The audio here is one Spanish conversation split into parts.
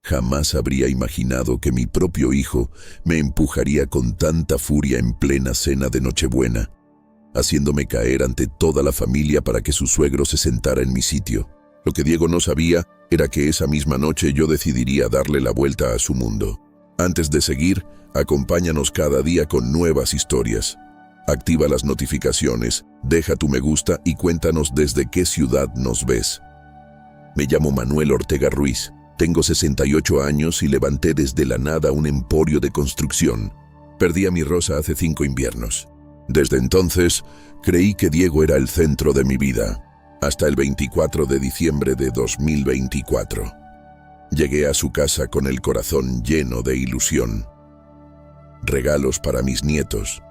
Jamás habría imaginado que mi propio hijo me empujaría con tanta furia en plena cena de Nochebuena, haciéndome caer ante toda la familia para que su suegro se sentara en mi sitio. Lo que Diego no sabía era que esa misma noche yo decidiría darle la vuelta a su mundo. Antes de seguir, acompáñanos cada día con nuevas historias. Activa las notificaciones, deja tu me gusta y cuéntanos desde qué ciudad nos ves. Me llamo Manuel Ortega Ruiz, tengo 68 años y levanté desde la nada un emporio de construcción. Perdí a mi Rosa hace 5 inviernos. Desde entonces, creí que Diego era el centro de mi vida, hasta el 24 de diciembre de 2024. Llegué a su casa con el corazón lleno de ilusión. Regalos para mis nietos,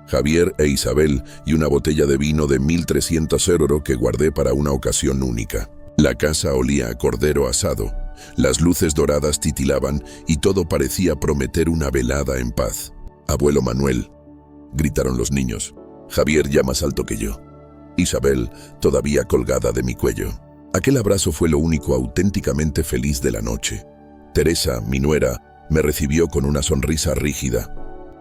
Javier e Isabel, y una botella de vino de 1300 € que guardé para una ocasión única. La casa olía a cordero asado, las luces doradas titilaban y todo parecía prometer una velada en paz. «Abuelo Manuel», gritaron los niños. Javier ya más alto que yo. Isabel todavía colgada de mi cuello. Aquel abrazo fue lo único auténticamente feliz de la noche. Teresa, mi nuera, me recibió con una sonrisa rígida.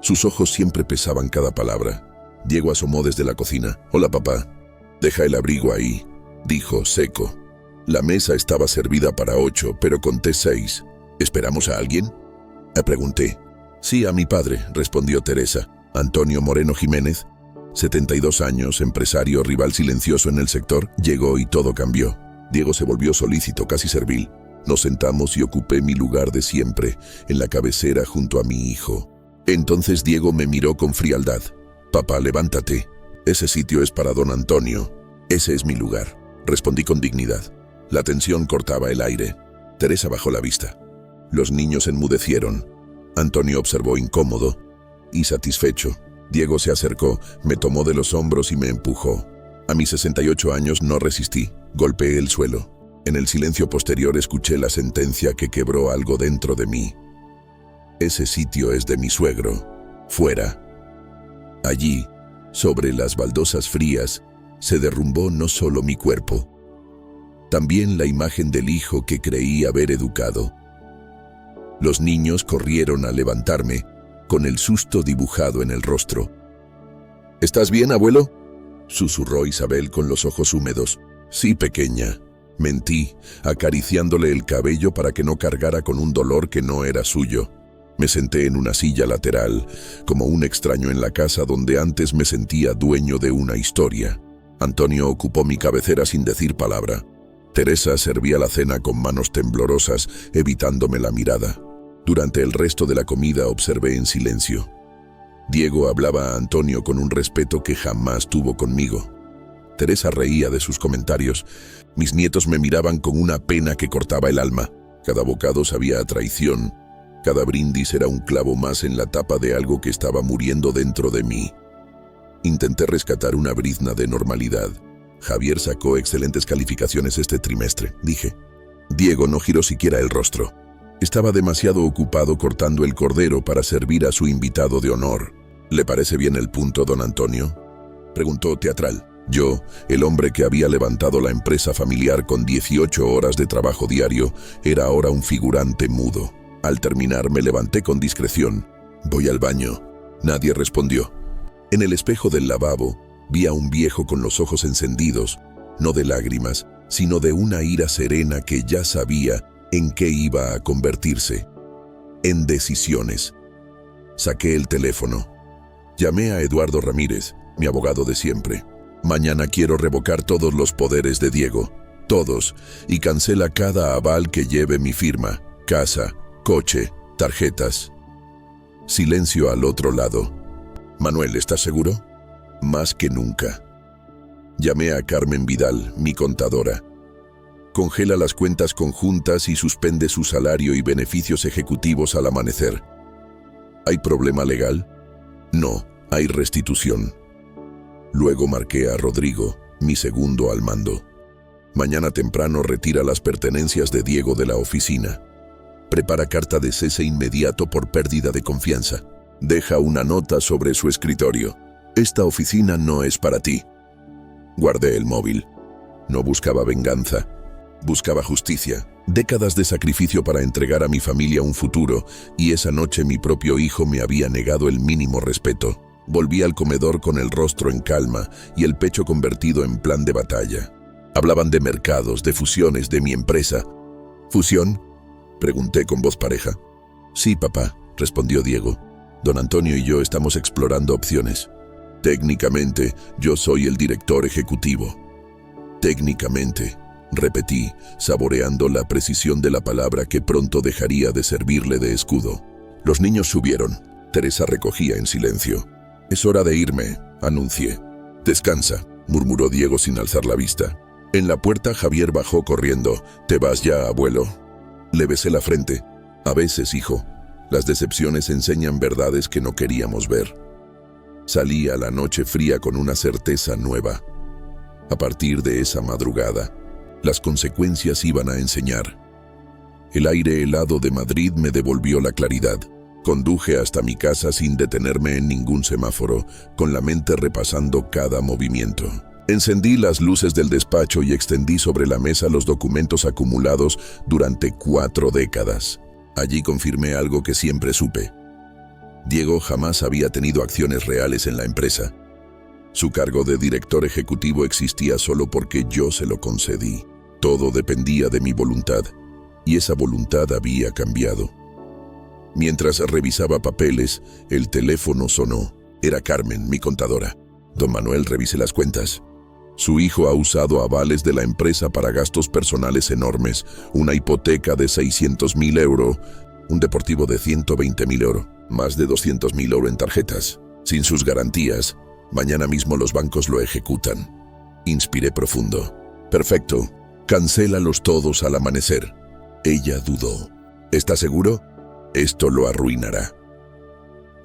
Sus ojos siempre pesaban cada palabra. Diego asomó desde la cocina. «Hola, papá». «Deja el abrigo ahí», dijo seco. La mesa estaba servida para 8, pero conté 6. «¿Esperamos a alguien?», le pregunté. «Sí, a mi padre», respondió Teresa. Antonio Moreno Jiménez, 72 años, empresario, rival silencioso en el sector, llegó y todo cambió. Diego se volvió solícito, casi servil. Nos sentamos y ocupé mi lugar de siempre, en la cabecera junto a mi hijo. Entonces Diego me miró con frialdad. «Papá, levántate. Ese sitio es para don Antonio. Ese es mi lugar», respondí con dignidad. La tensión cortaba el aire. Teresa bajó la vista. Los niños enmudecieron. Antonio observó incómodo y satisfecho. Diego se acercó, me tomó de los hombros y me empujó. A mis 68 años no resistí. Golpeé el suelo. En el silencio posterior escuché la sentencia que quebró algo dentro de mí. «Ese sitio es de mi suegro. Fuera». Allí, sobre las baldosas frías, se derrumbó no solo mi cuerpo, también la imagen del hijo que creí haber educado. Los niños corrieron a levantarme, con el susto dibujado en el rostro. «¿Estás bien, abuelo?», susurró Isabel con los ojos húmedos. «Sí, pequeña», mentí, acariciándole el cabello para que no cargara con un dolor que no era suyo. Me senté en una silla lateral, como un extraño en la casa donde antes me sentía dueño de una historia. Antonio ocupó mi cabecera sin decir palabra. Teresa servía la cena con manos temblorosas, evitándome la mirada. Durante el resto de la comida observé en silencio. Diego hablaba a Antonio con un respeto que jamás tuvo conmigo. Teresa reía de sus comentarios. Mis nietos me miraban con una pena que cortaba el alma. Cada bocado sabía a traición. Cada brindis era un clavo más en la tapa de algo que estaba muriendo dentro de mí. Intenté rescatar una brizna de normalidad. «Javier sacó excelentes calificaciones este trimestre», dije. Diego no giró siquiera el rostro. Estaba demasiado ocupado cortando el cordero para servir a su invitado de honor. «¿Le parece bien el punto, don Antonio?», preguntó teatral. Yo, el hombre que había levantado la empresa familiar con 18 horas de trabajo diario, era ahora un figurante mudo. Al terminar me levanté con discreción. «Voy al baño». Nadie respondió. En el espejo del lavabo, vi a un viejo con los ojos encendidos, no de lágrimas, sino de una ira serena que ya sabía en qué iba a convertirse. En decisiones. Saqué el teléfono. Llamé a Eduardo Ramírez, mi abogado de siempre. «Mañana quiero revocar todos los poderes de Diego, todos, y cancela cada aval que lleve mi firma, casa, coche, tarjetas». Silencio al otro lado. «Manuel, ¿estás seguro?». «Más que nunca». Llamé a Carmen Vidal, mi contadora. «Congela las cuentas conjuntas y suspende su salario y beneficios ejecutivos al amanecer». «¿Hay problema legal?». «No, hay restitución». Luego marqué a Rodrigo, mi segundo al mando. «Mañana temprano retira las pertenencias de Diego de la oficina. Prepara carta de cese inmediato por pérdida de confianza. Deja una nota sobre su escritorio. Esta oficina no es para ti». Guardé el móvil. No buscaba venganza, buscaba justicia. Décadas de sacrificio para entregar a mi familia un futuro, y esa noche mi propio hijo me había negado el mínimo respeto. Volví al comedor con el rostro en calma y el pecho convertido en plan de batalla. Hablaban de mercados, de fusiones, de mi empresa. ¿Fusión?, pregunté con voz pareja. Sí, papá, respondió Diego. Don Antonio y yo estamos explorando opciones. Técnicamente, yo soy el director ejecutivo. Técnicamente, repetí, saboreando la precisión de la palabra que pronto dejaría de servirle de escudo. Los niños subieron. Teresa recogía en silencio. Es hora de irme, anuncié. Descansa, murmuró Diego sin alzar la vista. En la puerta Javier bajó corriendo. ¿Te vas ya, abuelo? Le besé la frente. A veces, hijo, las decepciones enseñan verdades que no queríamos ver. Salí a la noche fría con una certeza nueva. A partir de esa madrugada, las consecuencias iban a enseñar. El aire helado de Madrid me devolvió la claridad. Conduje hasta mi casa sin detenerme en ningún semáforo, con la mente repasando cada movimiento. Encendí las luces del despacho y extendí sobre la mesa los documentos acumulados durante 4 décadas. Allí confirmé algo que siempre supe. Diego jamás había tenido acciones reales en la empresa. Su cargo de director ejecutivo existía solo porque yo se lo concedí. Todo dependía de mi voluntad, y esa voluntad había cambiado. Mientras revisaba papeles, el teléfono sonó. Era Carmen, mi contadora. Don Manuel, revise las cuentas. Su hijo ha usado avales de la empresa para gastos personales enormes, una hipoteca de 600.000 euros, un deportivo de 120.000 euros, más de 200.000 euros en tarjetas. Sin sus garantías, mañana mismo los bancos lo ejecutan. Inspiré profundo. Perfecto, cancélalos todos al amanecer. Ella dudó. ¿Está seguro? Esto lo arruinará.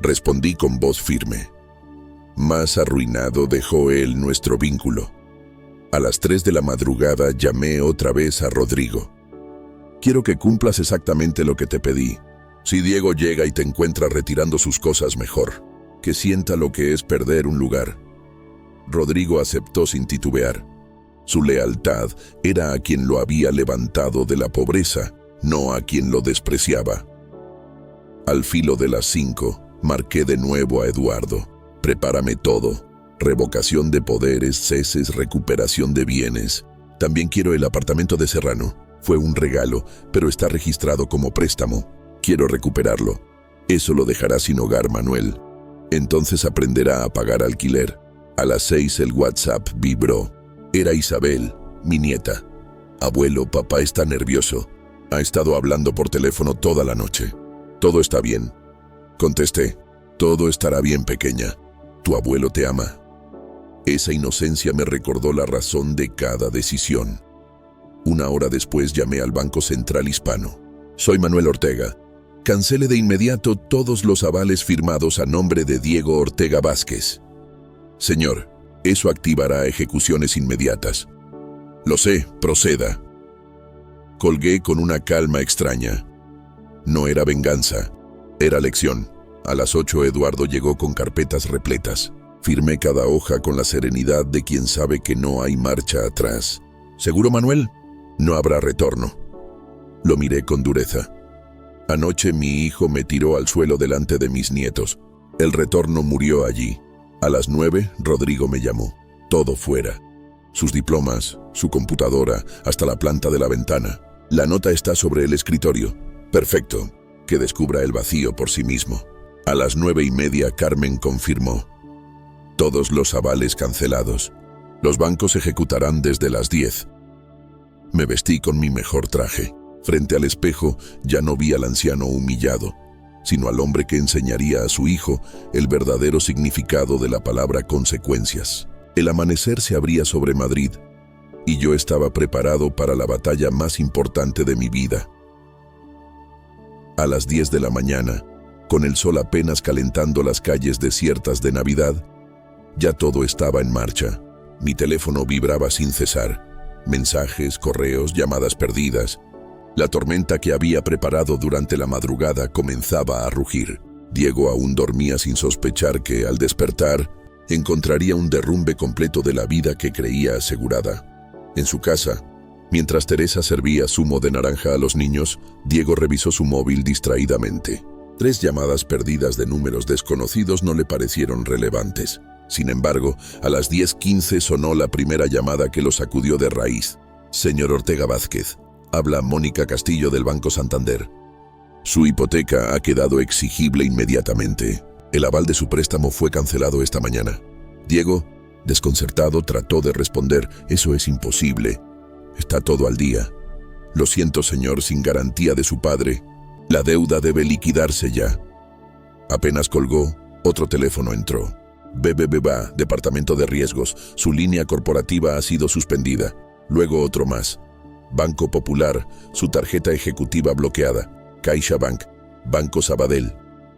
Respondí con voz firme. Más arruinado dejó él nuestro vínculo. A las 3 de la madrugada llamé otra vez a Rodrigo. Quiero que cumplas exactamente lo que te pedí. Si Diego llega y te encuentra retirando sus cosas, mejor. Que sienta lo que es perder un lugar. Rodrigo aceptó sin titubear. Su lealtad era a quien lo había levantado de la pobreza, no a quien lo despreciaba. Al filo de las 5, marqué de nuevo a Eduardo. Prepárame todo. Revocación de poderes, ceses, recuperación de bienes. También quiero el apartamento de Serrano. Fue un regalo, pero está registrado como préstamo. Quiero recuperarlo. Eso lo dejará sin hogar, Manuel. Entonces aprenderá a pagar alquiler. A las 6 el WhatsApp vibró. Era Isabel, mi nieta. Abuelo, papá está nervioso. Ha estado hablando por teléfono toda la noche. Todo está bien. Contesté. Todo estará bien, pequeña. Tu abuelo te ama. Esa inocencia me recordó la razón de cada decisión. 1 hora después llamé al Banco Central Hispano. Soy Manuel Ortega. Cancele de inmediato todos los avales firmados a nombre de Diego Ortega Vázquez. Señor, eso activará ejecuciones inmediatas. Lo sé, proceda. Colgué con una calma extraña. No era venganza, era lección. A las 8 Eduardo llegó con carpetas repletas. Firmé cada hoja con la serenidad de quien sabe que no hay marcha atrás. ¿Seguro, Manuel? No habrá retorno. Lo miré con dureza. Anoche mi hijo me tiró al suelo delante de mis nietos. El retorno murió allí. A las 9 Rodrigo me llamó. Todo fuera. Sus diplomas, su computadora, hasta la planta de la ventana. La nota está sobre el escritorio. Perfecto, que descubra el vacío por sí mismo. A las 9:30 Carmen confirmó. Todos los avales cancelados. Los bancos ejecutarán desde las 10. Me vestí con mi mejor traje. Frente al espejo ya no vi al anciano humillado, sino al hombre que enseñaría a su hijo el verdadero significado de la palabra consecuencias. El amanecer se abría sobre Madrid, y yo estaba preparado para la batalla más importante de mi vida. A las 10 de la mañana, con el sol apenas calentando las calles desiertas de Navidad, ya todo estaba en marcha. Mi teléfono vibraba sin cesar. Mensajes, correos, llamadas perdidas. La tormenta que había preparado durante la madrugada comenzaba a rugir. Diego aún dormía sin sospechar que, al despertar, encontraría un derrumbe completo de la vida que creía asegurada. En su casa, Mientras Teresa servía zumo de naranja a los niños, Diego revisó su móvil distraídamente. 3 llamadas perdidas de números desconocidos no le parecieron relevantes. Sin embargo, a las 10:15 sonó la primera llamada que lo sacudió de raíz. «Señor Ortega Vázquez, habla Mónica Castillo del Banco Santander. Su hipoteca ha quedado exigible inmediatamente. El aval de su préstamo fue cancelado esta mañana». Diego, desconcertado, trató de responder: «Eso es imposible. Está todo al día. Lo siento, señor, sin garantía de su padre. La deuda debe liquidarse ya». Apenas colgó, otro teléfono entró. BBVA, Departamento de Riesgos. Su línea corporativa ha sido suspendida. Luego otro más. Banco Popular, su tarjeta ejecutiva bloqueada. CaixaBank, Banco Sabadell.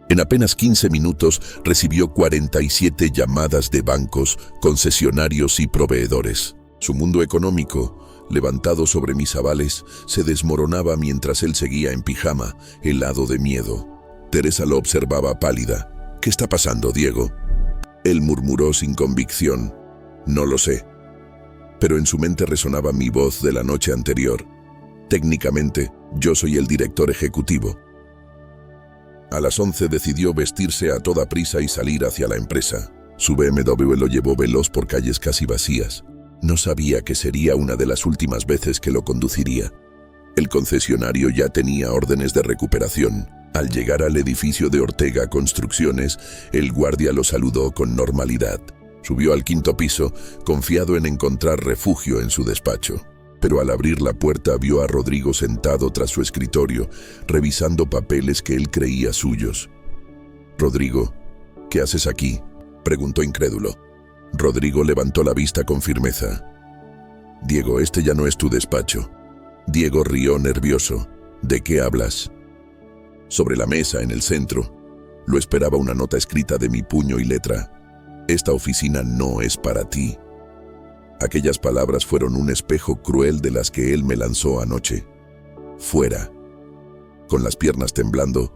En apenas 15 minutos recibió 47 llamadas de bancos, concesionarios y proveedores. Su mundo económico, levantado sobre mis avales, se desmoronaba mientras él seguía en pijama, helado de miedo. Teresa lo observaba pálida. «¿Qué está pasando, Diego?». Él murmuró sin convicción: «No lo sé». Pero en su mente resonaba mi voz de la noche anterior. «Técnicamente, yo soy el director ejecutivo». A las 11 decidió vestirse a toda prisa y salir hacia la empresa. Su BMW lo llevó veloz por calles casi vacías. No sabía que sería una de las últimas veces que lo conduciría. El concesionario ya tenía órdenes de recuperación. Al llegar al edificio de Ortega Construcciones, el guardia lo saludó con normalidad. Subió al 5º piso, confiado en encontrar refugio en su despacho. Pero al abrir la puerta vio a Rodrigo sentado tras su escritorio, revisando papeles que él creía suyos. «Rodrigo, ¿qué haces aquí?», preguntó incrédulo. Rodrigo levantó la vista con firmeza. «Diego, este ya no es tu despacho». Diego rió nervioso. «¿De qué hablas?». Sobre la mesa, en el centro, lo esperaba una nota escrita de mi puño y letra: «Esta oficina no es para ti». Aquellas palabras fueron un espejo cruel de las que él me lanzó anoche. «Fuera». Con las piernas temblando,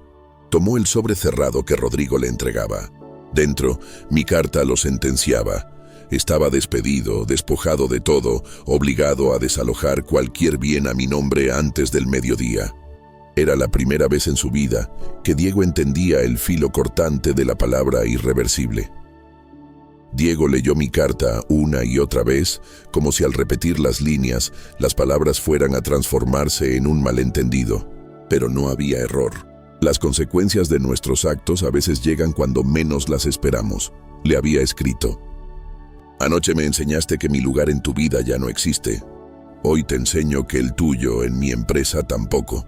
tomó el sobre cerrado que Rodrigo le entregaba. Dentro, mi carta lo sentenciaba. Estaba despedido, despojado de todo, obligado a desalojar cualquier bien a mi nombre antes del mediodía. Era la primera vez en su vida que Diego entendía el filo cortante de la palabra irreversible. Diego leyó mi carta una y otra vez, como si al repetir las líneas, las palabras fueran a transformarse en un malentendido. Pero no había error. Las consecuencias de nuestros actos a veces llegan cuando menos las esperamos. Le había escrito: «Anoche me enseñaste que mi lugar en tu vida ya no existe. Hoy te enseño que el tuyo en mi empresa tampoco».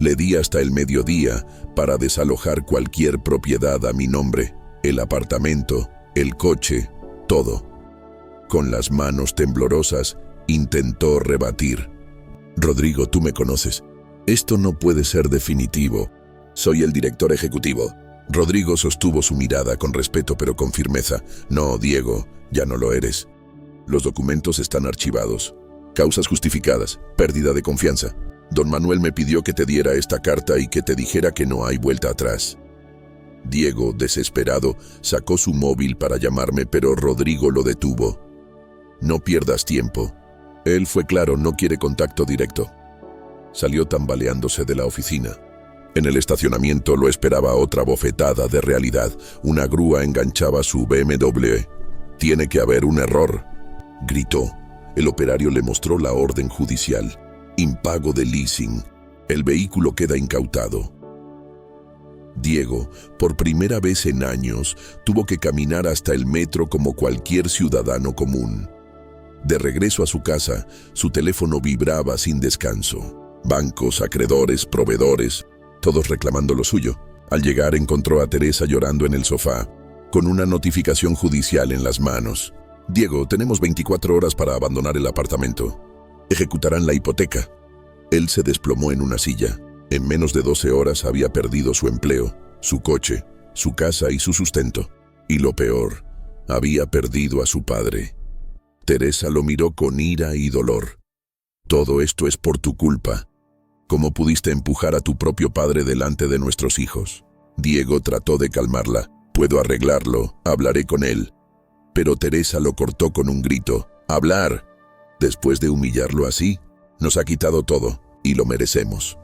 Le di hasta el mediodía para desalojar cualquier propiedad a mi nombre, el apartamento, el coche, todo. Con las manos temblorosas, intentó rebatir: «Rodrigo, tú me conoces. Esto no puede ser definitivo. Soy el director ejecutivo». Rodrigo sostuvo su mirada con respeto pero con firmeza. «No, Diego, ya no lo eres. Los documentos están archivados. Causas justificadas, pérdida de confianza. Don Manuel me pidió que te diera esta carta y que te dijera que no hay vuelta atrás». Diego, desesperado, sacó su móvil para llamarme, pero Rodrigo lo detuvo. «No pierdas tiempo». Él fue claro: no quiere contacto directo. Salió tambaleándose de la oficina. En el estacionamiento lo esperaba otra bofetada de realidad. Una grúa enganchaba su BMW. «Tiene que haber un error», gritó. El operario le mostró la orden judicial: «Impago de leasing. El vehículo queda incautado». Diego, por primera vez en años, tuvo que caminar hasta el metro como cualquier ciudadano común. De regreso a su casa, su teléfono vibraba sin descanso. Bancos, acreedores, proveedores, todos reclamando lo suyo. Al llegar encontró a Teresa llorando en el sofá, con una notificación judicial en las manos. «Diego, tenemos 24 horas para abandonar el apartamento. Ejecutarán la hipoteca». Él se desplomó en una silla. En menos de 12 horas había perdido su empleo, su coche, su casa y su sustento. Y lo peor, había perdido a su padre. Teresa lo miró con ira y dolor. «Todo esto es por tu culpa. ¿Cómo pudiste empujar a tu propio padre delante de nuestros hijos?». Diego trató de calmarla. «Puedo arreglarlo, hablaré con él». Pero Teresa lo cortó con un grito. «¿Hablar? Después de humillarlo así, nos ha quitado todo y lo merecemos.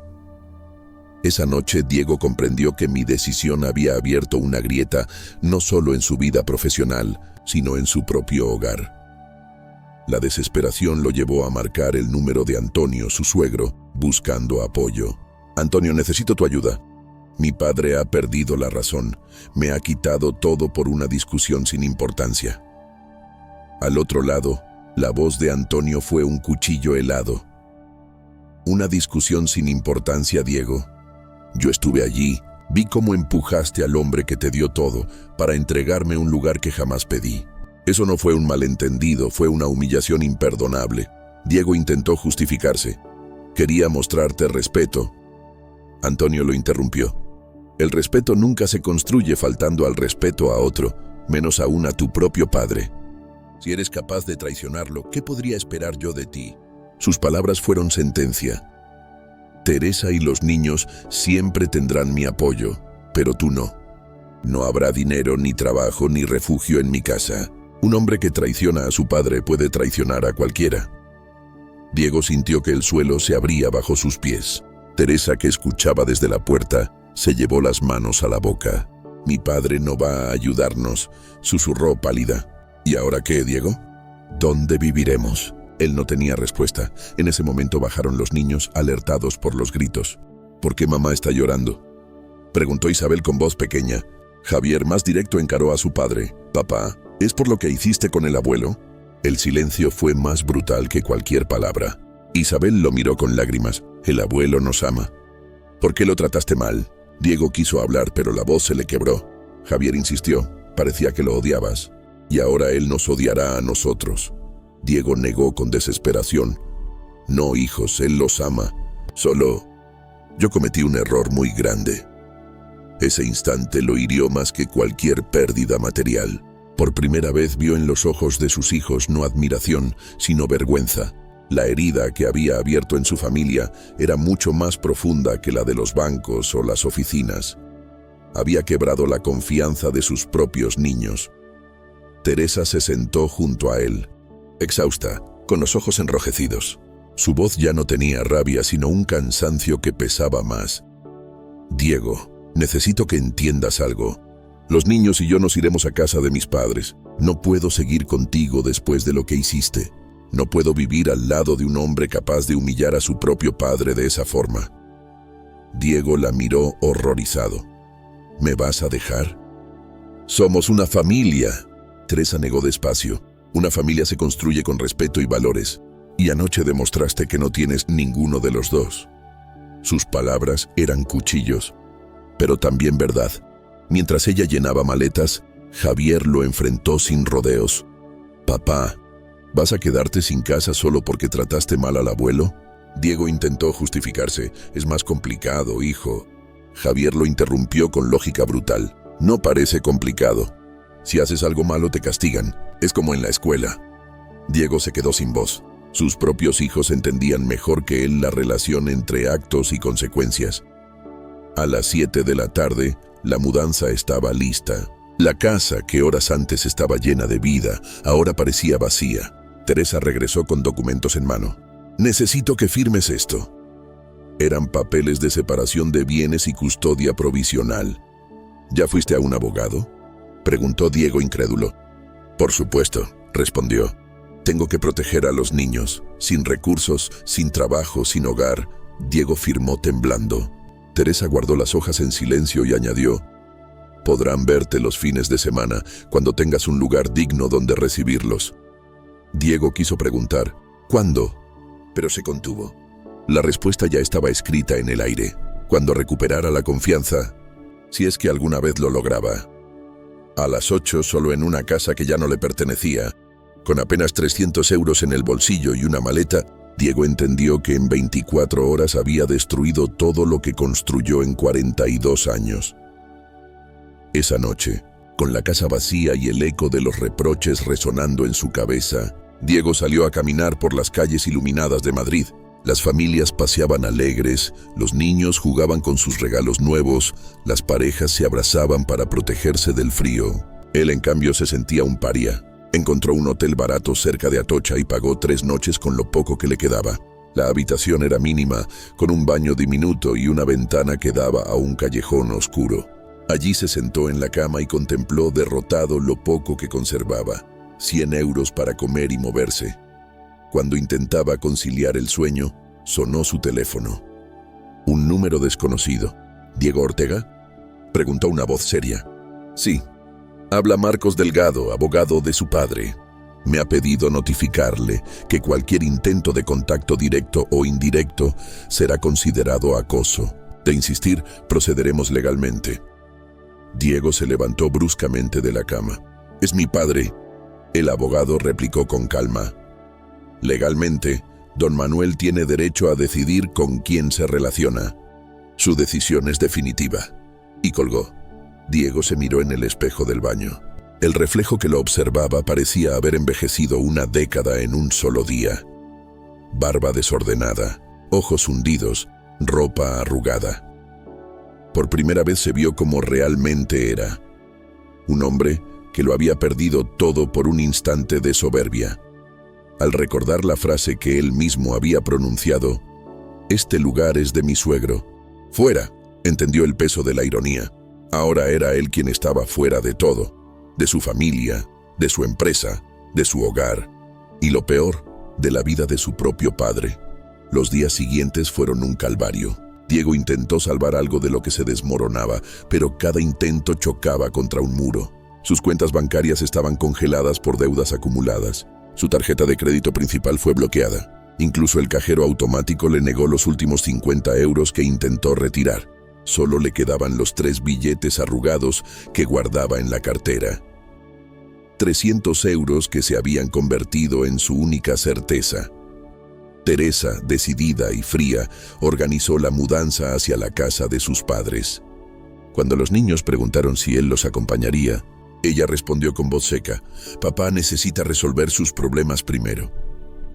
Esa noche Diego comprendió que mi decisión había abierto una grieta no solo en su vida profesional, sino en su propio hogar. La desesperación lo llevó a marcar el número de Antonio, su suegro, buscando apoyo. «Antonio, necesito tu ayuda. Mi padre ha perdido la razón. Me ha quitado todo por una discusión sin importancia». Al otro lado, la voz de Antonio fue un cuchillo helado. «Una discusión sin importancia, Diego. Yo estuve allí, vi cómo empujaste al hombre que te dio todo para entregarme un lugar que jamás pedí. Eso no fue un malentendido, fue una humillación imperdonable». Diego intentó justificarse. «Quería mostrarte respeto». Antonio lo interrumpió. «El respeto nunca se construye faltando al respeto a otro, menos aún a tu propio padre. Si eres capaz de traicionarlo, ¿qué podría esperar yo de ti?». Sus palabras fueron sentencia. «Teresa y los niños siempre tendrán mi apoyo, pero tú no. No habrá dinero, ni trabajo, ni refugio en mi casa. Un hombre que traiciona a su padre puede traicionar a cualquiera». Diego sintió que el suelo se abría bajo sus pies. Teresa, que escuchaba desde la puerta, se llevó las manos a la boca. «Mi padre no va a ayudarnos», susurró pálida. «¿Y ahora qué, Diego? ¿Dónde viviremos?». Él no tenía respuesta. En ese momento bajaron los niños, alertados por los gritos. «¿Por qué mamá está llorando?», preguntó Isabel con voz pequeña. Javier, más directo, encaró a su padre. «Papá, ¿es por lo que hiciste con el abuelo?». El silencio fue más brutal que cualquier palabra. Isabel lo miró con lágrimas. «El abuelo nos ama». «¿Por qué lo trataste mal?». Diego quiso hablar, pero la voz se le quebró. Javier insistió. «Parecía que lo odiabas. Y ahora él nos odiará a nosotros». Diego negó con desesperación. «No, hijos, él los ama. Solo yo cometí un error muy grande». Ese instante lo hirió más que cualquier pérdida material. Por primera vez vio en los ojos de sus hijos no admiración, sino vergüenza. La herida que había abierto en su familia era mucho más profunda que la de los bancos o las oficinas. Había quebrado la confianza de sus propios niños. Teresa se sentó junto a él, exhausta, con los ojos enrojecidos. Su voz ya no tenía rabia, sino un cansancio que pesaba más. «Diego, necesito que entiendas algo. Los niños y yo nos iremos a casa de mis padres. No puedo seguir contigo después de lo que hiciste. No puedo vivir al lado de un hombre capaz de humillar a su propio padre de esa forma». Diego la miró horrorizado. «¿Me vas a dejar?». «Somos una familia». Teresa negó despacio. «Una familia se construye con respeto y valores. Y anoche demostraste que no tienes ninguno de los dos». Sus palabras eran cuchillos, pero también verdad. Mientras ella llenaba maletas, Javier lo enfrentó sin rodeos. «Papá, ¿vas a quedarte sin casa solo porque trataste mal al abuelo?». Diego intentó justificarse. «Es más complicado, hijo». Javier lo interrumpió con lógica brutal. «No parece complicado. Si haces algo malo te castigan. Es como en la escuela». Diego se quedó sin voz. Sus propios hijos entendían mejor que él la relación entre actos y consecuencias. A las 7 de la tarde, la mudanza estaba lista. La casa, que horas antes estaba llena de vida, ahora parecía vacía. Teresa regresó con documentos en mano. «Necesito que firmes esto». Eran papeles de separación de bienes y custodia provisional. «¿Ya fuiste a un abogado?», preguntó Diego incrédulo. «Por supuesto», respondió. «Tengo que proteger a los niños, sin recursos, sin trabajo, sin hogar». Diego firmó temblando. Teresa guardó las hojas en silencio y añadió: «Podrán verte los fines de semana, cuando tengas un lugar digno donde recibirlos». Diego quiso preguntar: «¿Cuándo?», pero se contuvo. La respuesta ya estaba escrita en el aire: cuando recuperara la confianza, si es que alguna vez lo lograba. A las 8, solo en una casa que ya no le pertenecía, con apenas 300 euros en el bolsillo y una maleta, Diego entendió que en 24 horas había destruido todo lo que construyó en 42 años. Esa noche, con la casa vacía y el eco de los reproches resonando en su cabeza, Diego salió a caminar por las calles iluminadas de Madrid. Las familias paseaban alegres, los niños jugaban con sus regalos nuevos, las parejas se abrazaban para protegerse del frío. Él, en cambio, se sentía un paria. Encontró un hotel barato cerca de Atocha y pagó 3 noches con lo poco que le quedaba. La habitación era mínima, con un baño diminuto y una ventana que daba a un callejón oscuro. Allí se sentó en la cama y contempló derrotado lo poco que conservaba, 100 euros para comer y moverse. Cuando intentaba conciliar el sueño, sonó su teléfono. Un número desconocido. ¿Diego Ortega?, preguntó una voz seria. Sí. Habla Marcos Delgado, abogado de su padre. Me ha pedido notificarle que cualquier intento de contacto directo o indirecto será considerado acoso. De insistir, procederemos legalmente. Diego se levantó bruscamente de la cama. Es mi padre. El abogado replicó con calma. Legalmente, don Manuel tiene derecho a decidir con quién se relaciona. Su decisión es definitiva. Y colgó. Diego se miró en el espejo del baño. El reflejo que lo observaba parecía haber envejecido una década en un solo día. Barba desordenada, ojos hundidos, ropa arrugada. Por primera vez se vio como realmente era. Un hombre que lo había perdido todo por un instante de soberbia. Al recordar la frase que él mismo había pronunciado, «Este lugar es de mi suegro». «Fuera», entendió el peso de la ironía. Ahora era él quien estaba fuera de todo, de su familia, de su empresa, de su hogar, y lo peor, de la vida de su propio padre. Los días siguientes fueron un calvario. Diego intentó salvar algo de lo que se desmoronaba, pero cada intento chocaba contra un muro. Sus cuentas bancarias estaban congeladas por deudas acumuladas. Su tarjeta de crédito principal fue bloqueada. Incluso el cajero automático le negó los últimos 50 euros que intentó retirar. Solo le quedaban los 3 billetes arrugados que guardaba en la cartera. 300 euros que se habían convertido en su única certeza. Teresa, decidida y fría, organizó la mudanza hacia la casa de sus padres. Cuando los niños preguntaron si él los acompañaría, ella respondió con voz seca: «Papá necesita resolver sus problemas primero».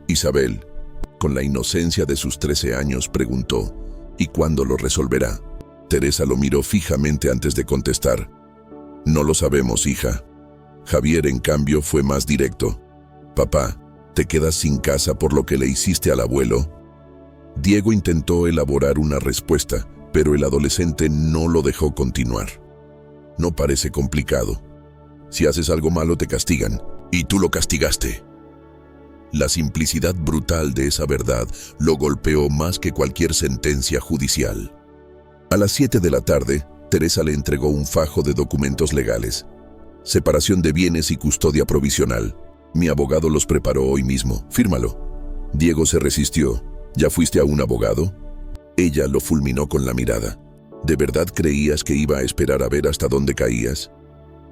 Isabel, con la inocencia de sus 13 años, preguntó: «¿Y cuándo lo resolverá?». Teresa lo miró fijamente antes de contestar: «No lo sabemos, hija». Javier, en cambio, fue más directo: «Papá, ¿te quedas sin casa por lo que le hiciste al abuelo?». Diego intentó elaborar una respuesta, pero el adolescente no lo dejó continuar. «No parece complicado. Si haces algo malo te castigan, y tú lo castigaste». La simplicidad brutal de esa verdad lo golpeó más que cualquier sentencia judicial. A las 7 de la tarde, Teresa le entregó un fajo de documentos legales. Separación de bienes y custodia provisional. Mi abogado los preparó hoy mismo. Fírmalo. Diego se resistió. ¿Ya fuiste a un abogado? Ella lo fulminó con la mirada. ¿De verdad creías que iba a esperar a ver hasta dónde caías?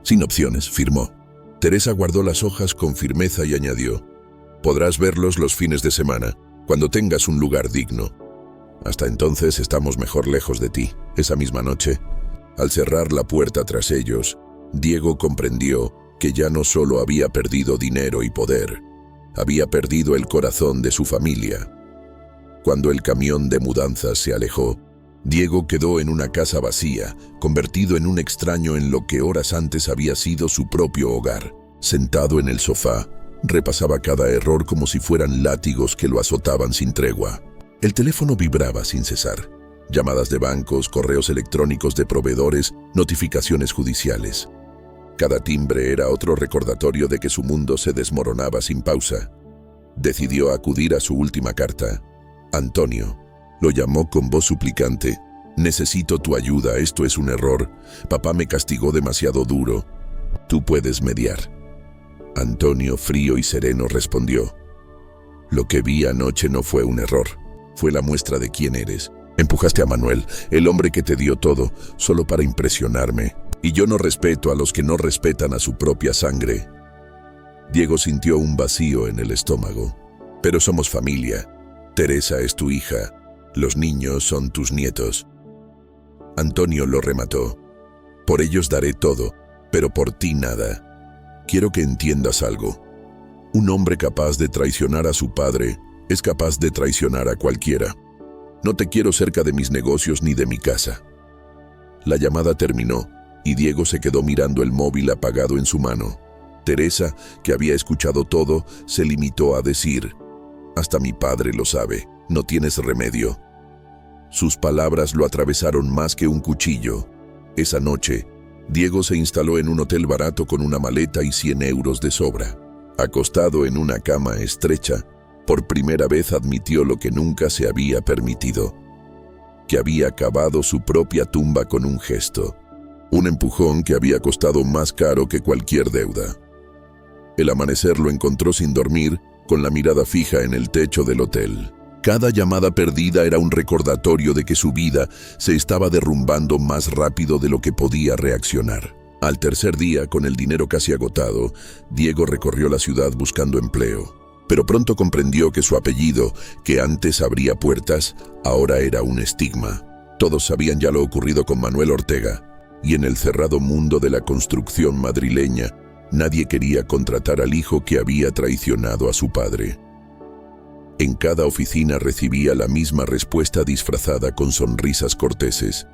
Sin opciones, firmó. Teresa guardó las hojas con firmeza y añadió: «Podrás verlos los fines de semana, cuando tengas un lugar digno. Hasta entonces estamos mejor lejos de ti». Esa misma noche, al cerrar la puerta tras ellos, Diego comprendió que ya no solo había perdido dinero y poder, había perdido el corazón de su familia. Cuando el camión de mudanzas se alejó, Diego quedó en una casa vacía, convertido en un extraño en lo que horas antes había sido su propio hogar. Sentado en el sofá, repasaba cada error como si fueran látigos que lo azotaban sin tregua. El teléfono vibraba sin cesar. Llamadas de bancos, correos electrónicos de proveedores, notificaciones judiciales. Cada timbre era otro recordatorio de que su mundo se desmoronaba sin pausa. Decidió acudir a su última carta. Antonio lo llamó con voz suplicante. «Necesito tu ayuda, esto es un error. Papá me castigó demasiado duro. Tú puedes mediar». Antonio, frío y sereno, respondió: «Lo que vi anoche no fue un error. Fue la muestra de quién eres. Empujaste a Manuel, el hombre que te dio todo, solo para impresionarme. Y yo no respeto a los que no respetan a su propia sangre». Diego sintió un vacío en el estómago. «Pero somos familia. Teresa es tu hija. Los niños son tus nietos». Antonio lo remató: «Por ellos daré todo, pero por ti nada. Quiero que entiendas algo. Un hombre capaz de traicionar a su padre es capaz de traicionar a cualquiera. No te quiero cerca de mis negocios ni de mi casa». La llamada terminó y Diego se quedó mirando el móvil apagado en su mano. Teresa, que había escuchado todo, se limitó a decir: «Hasta mi padre lo sabe, no tienes remedio». Sus palabras lo atravesaron más que un cuchillo. Esa noche, Diego se instaló en un hotel barato con una maleta y 100 euros de sobra. Acostado en una cama estrecha, por primera vez admitió lo que nunca se había permitido: que había cavado su propia tumba con un gesto. Un empujón que había costado más caro que cualquier deuda. El amanecer lo encontró sin dormir, con la mirada fija en el techo del hotel. Cada llamada perdida era un recordatorio de que su vida se estaba derrumbando más rápido de lo que podía reaccionar. Al tercer día, con el dinero casi agotado, Diego recorrió la ciudad buscando empleo. Pero pronto comprendió que su apellido, que antes abría puertas, ahora era un estigma. Todos sabían ya lo ocurrido con Manuel Ortega, y en el cerrado mundo de la construcción madrileña, nadie quería contratar al hijo que había traicionado a su padre. En cada oficina recibía la misma respuesta disfrazada con sonrisas corteses: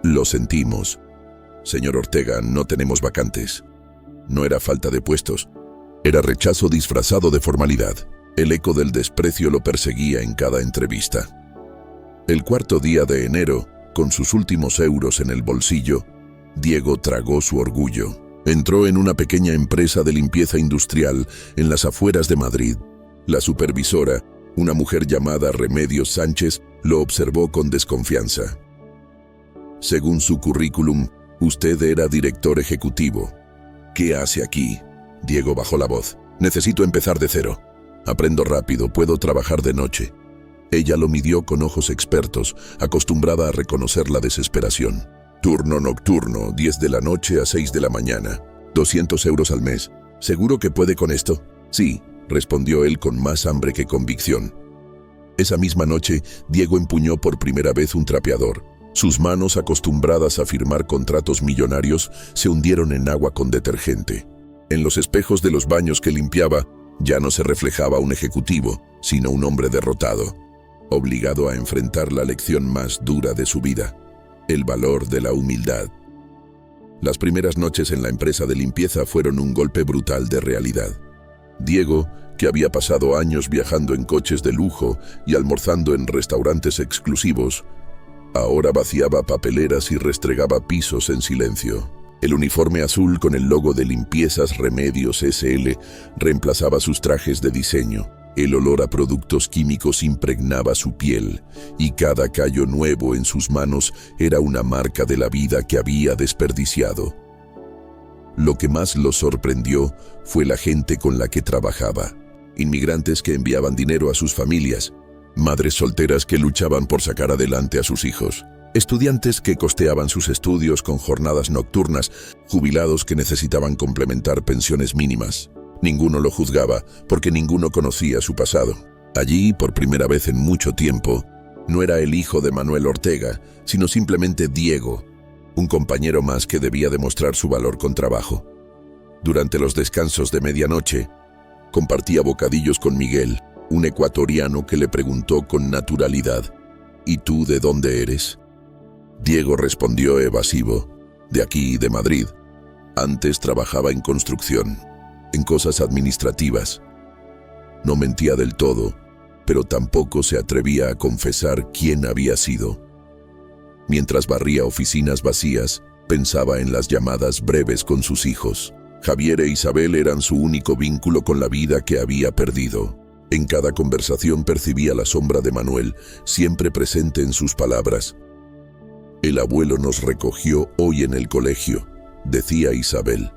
«Lo sentimos. Señor Ortega, no tenemos vacantes». No era falta de puestos, era rechazo disfrazado de formalidad. El eco del desprecio lo perseguía en cada entrevista. El cuarto día de enero, con sus últimos euros en el bolsillo, Diego tragó su orgullo. Entró en una pequeña empresa de limpieza industrial en las afueras de Madrid. La supervisora, una mujer llamada Remedios Sánchez, lo observó con desconfianza. «Según su currículum, usted era director ejecutivo. ¿Qué hace aquí?». Diego bajó la voz. «Necesito empezar de cero. Aprendo rápido, puedo trabajar de noche». Ella lo midió con ojos expertos, acostumbrada a reconocer la desesperación. «Turno nocturno, 10 de la noche a 6 de la mañana. 200 euros al mes. ¿Seguro que puede con esto?». «Sí», respondió él con más hambre que convicción. Esa misma noche, Diego empuñó por primera vez un trapeador. Sus manos, acostumbradas a firmar contratos millonarios, se hundieron en agua con detergente. En los espejos de los baños que limpiaba, ya no se reflejaba un ejecutivo, sino un hombre derrotado, obligado a enfrentar la lección más dura de su vida: el valor de la humildad. Las primeras noches en la empresa de limpieza fueron un golpe brutal de realidad. Diego, que había pasado años viajando en coches de lujo y almorzando en restaurantes exclusivos, ahora vaciaba papeleras y restregaba pisos en silencio. El uniforme azul con el logo de Limpiezas Remedios S.L. reemplazaba sus trajes de diseño. El olor a productos químicos impregnaba su piel, y cada callo nuevo en sus manos era una marca de la vida que había desperdiciado. Lo que más lo sorprendió fue la gente con la que trabajaba. Inmigrantes que enviaban dinero a sus familias, madres solteras que luchaban por sacar adelante a sus hijos, estudiantes que costeaban sus estudios con jornadas nocturnas, jubilados que necesitaban complementar pensiones mínimas. Ninguno lo juzgaba, porque ninguno conocía su pasado. Allí, por primera vez en mucho tiempo, no era el hijo de Manuel Ortega, sino simplemente Diego, un compañero más que debía demostrar su valor con trabajo. Durante los descansos de medianoche, compartía bocadillos con Miguel, un ecuatoriano que le preguntó con naturalidad: «¿Y tú de dónde eres?». Diego respondió evasivo: «De aquí, de Madrid. Antes trabajaba en construcción, en cosas administrativas». No mentía del todo, pero tampoco se atrevía a confesar quién había sido. Mientras barría oficinas vacías, pensaba en las llamadas breves con sus hijos. Javier e Isabel eran su único vínculo con la vida que había perdido. En cada conversación percibía la sombra de Manuel, siempre presente en sus palabras. «El abuelo nos recogió hoy en el colegio», decía Isabel.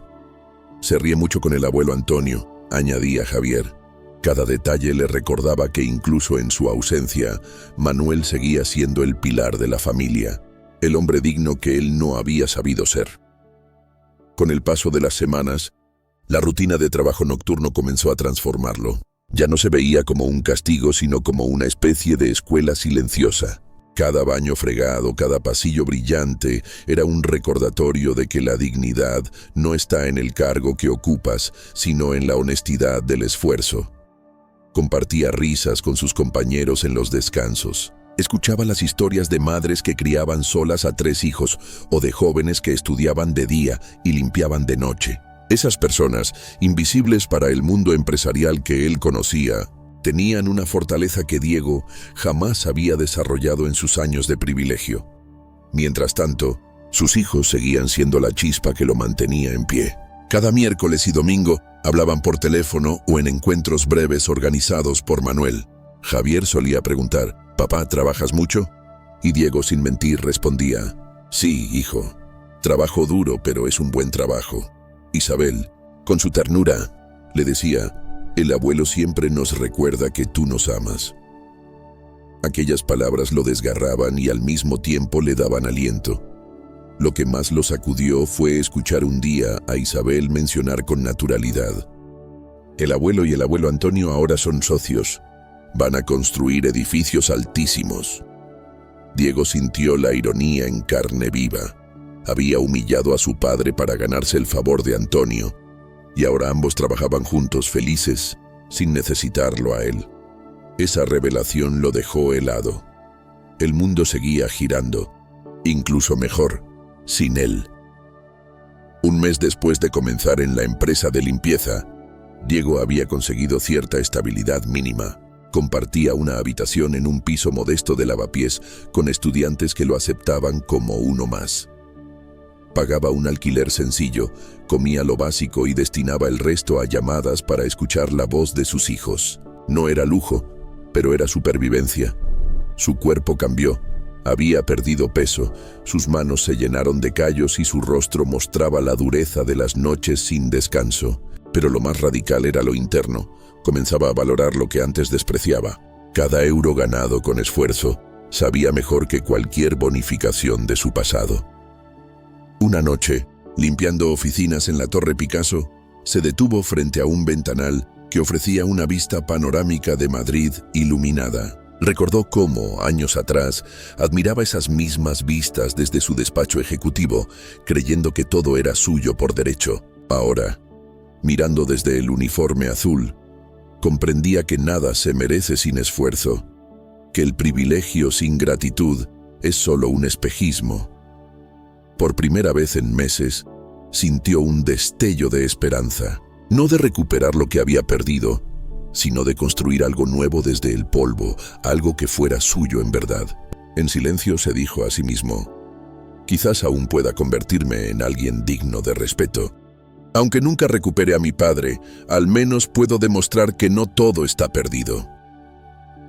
«Se ríe mucho con el abuelo Antonio», añadía Javier. Cada detalle le recordaba que incluso en su ausencia, Manuel seguía siendo el pilar de la familia, el hombre digno que él no había sabido ser. Con el paso de las semanas, la rutina de trabajo nocturno comenzó a transformarlo. Ya no se veía como un castigo, sino como una especie de escuela silenciosa. Cada baño fregado, cada pasillo brillante, era un recordatorio de que la dignidad no está en el cargo que ocupas, sino en la honestidad del esfuerzo. Compartía risas con sus compañeros en los descansos. Escuchaba las historias de madres que criaban solas a 3 hijos o de jóvenes que estudiaban de día y limpiaban de noche. Esas personas, invisibles para el mundo empresarial que él conocía, tenían una fortaleza que Diego jamás había desarrollado en sus años de privilegio. Mientras tanto, sus hijos seguían siendo la chispa que lo mantenía en pie. Cada miércoles y domingo hablaban por teléfono o en encuentros breves organizados por Manuel. Javier solía preguntar, «¿Papá, trabajas mucho?» Y Diego, sin mentir, respondía, «Sí, hijo. Trabajo duro, pero es un buen trabajo». Isabel, con su ternura, le decía, «El abuelo siempre nos recuerda que tú nos amas». Aquellas palabras lo desgarraban y al mismo tiempo le daban aliento. Lo que más lo sacudió fue escuchar un día a Isabel mencionar con naturalidad, «El abuelo y el abuelo Antonio ahora son socios. Van a construir edificios altísimos». Diego sintió la ironía en carne viva. Había humillado a su padre para ganarse el favor de Antonio, y ahora ambos trabajaban juntos felices, sin necesitarlo a él. Esa revelación lo dejó helado. El mundo seguía girando, incluso mejor, sin él. Un mes después de comenzar en la empresa de limpieza, Diego había conseguido cierta estabilidad mínima. Compartía una habitación en un piso modesto de Lavapiés con estudiantes que lo aceptaban como uno más. Pagaba un alquiler sencillo, comía lo básico y destinaba el resto a llamadas para escuchar la voz de sus hijos. No era lujo, pero era supervivencia. Su cuerpo cambió. Había perdido peso, sus manos se llenaron de callos y su rostro mostraba la dureza de las noches sin descanso. Pero lo más radical era lo interno. Comenzaba a valorar lo que antes despreciaba. Cada euro ganado con esfuerzo sabía mejor que cualquier bonificación de su pasado. Una noche, limpiando oficinas en la Torre Picasso, se detuvo frente a un ventanal que ofrecía una vista panorámica de Madrid iluminada. Recordó cómo, años atrás, admiraba esas mismas vistas desde su despacho ejecutivo, creyendo que todo era suyo por derecho. Ahora, mirando desde el uniforme azul, comprendía que nada se merece sin esfuerzo, que el privilegio sin gratitud es solo un espejismo. Por primera vez en meses, sintió un destello de esperanza, no de recuperar lo que había perdido, sino de construir algo nuevo desde el polvo, algo que fuera suyo en verdad. En silencio se dijo a sí mismo, «Quizás aún pueda convertirme en alguien digno de respeto. Aunque nunca recupere a mi padre, al menos puedo demostrar que no todo está perdido».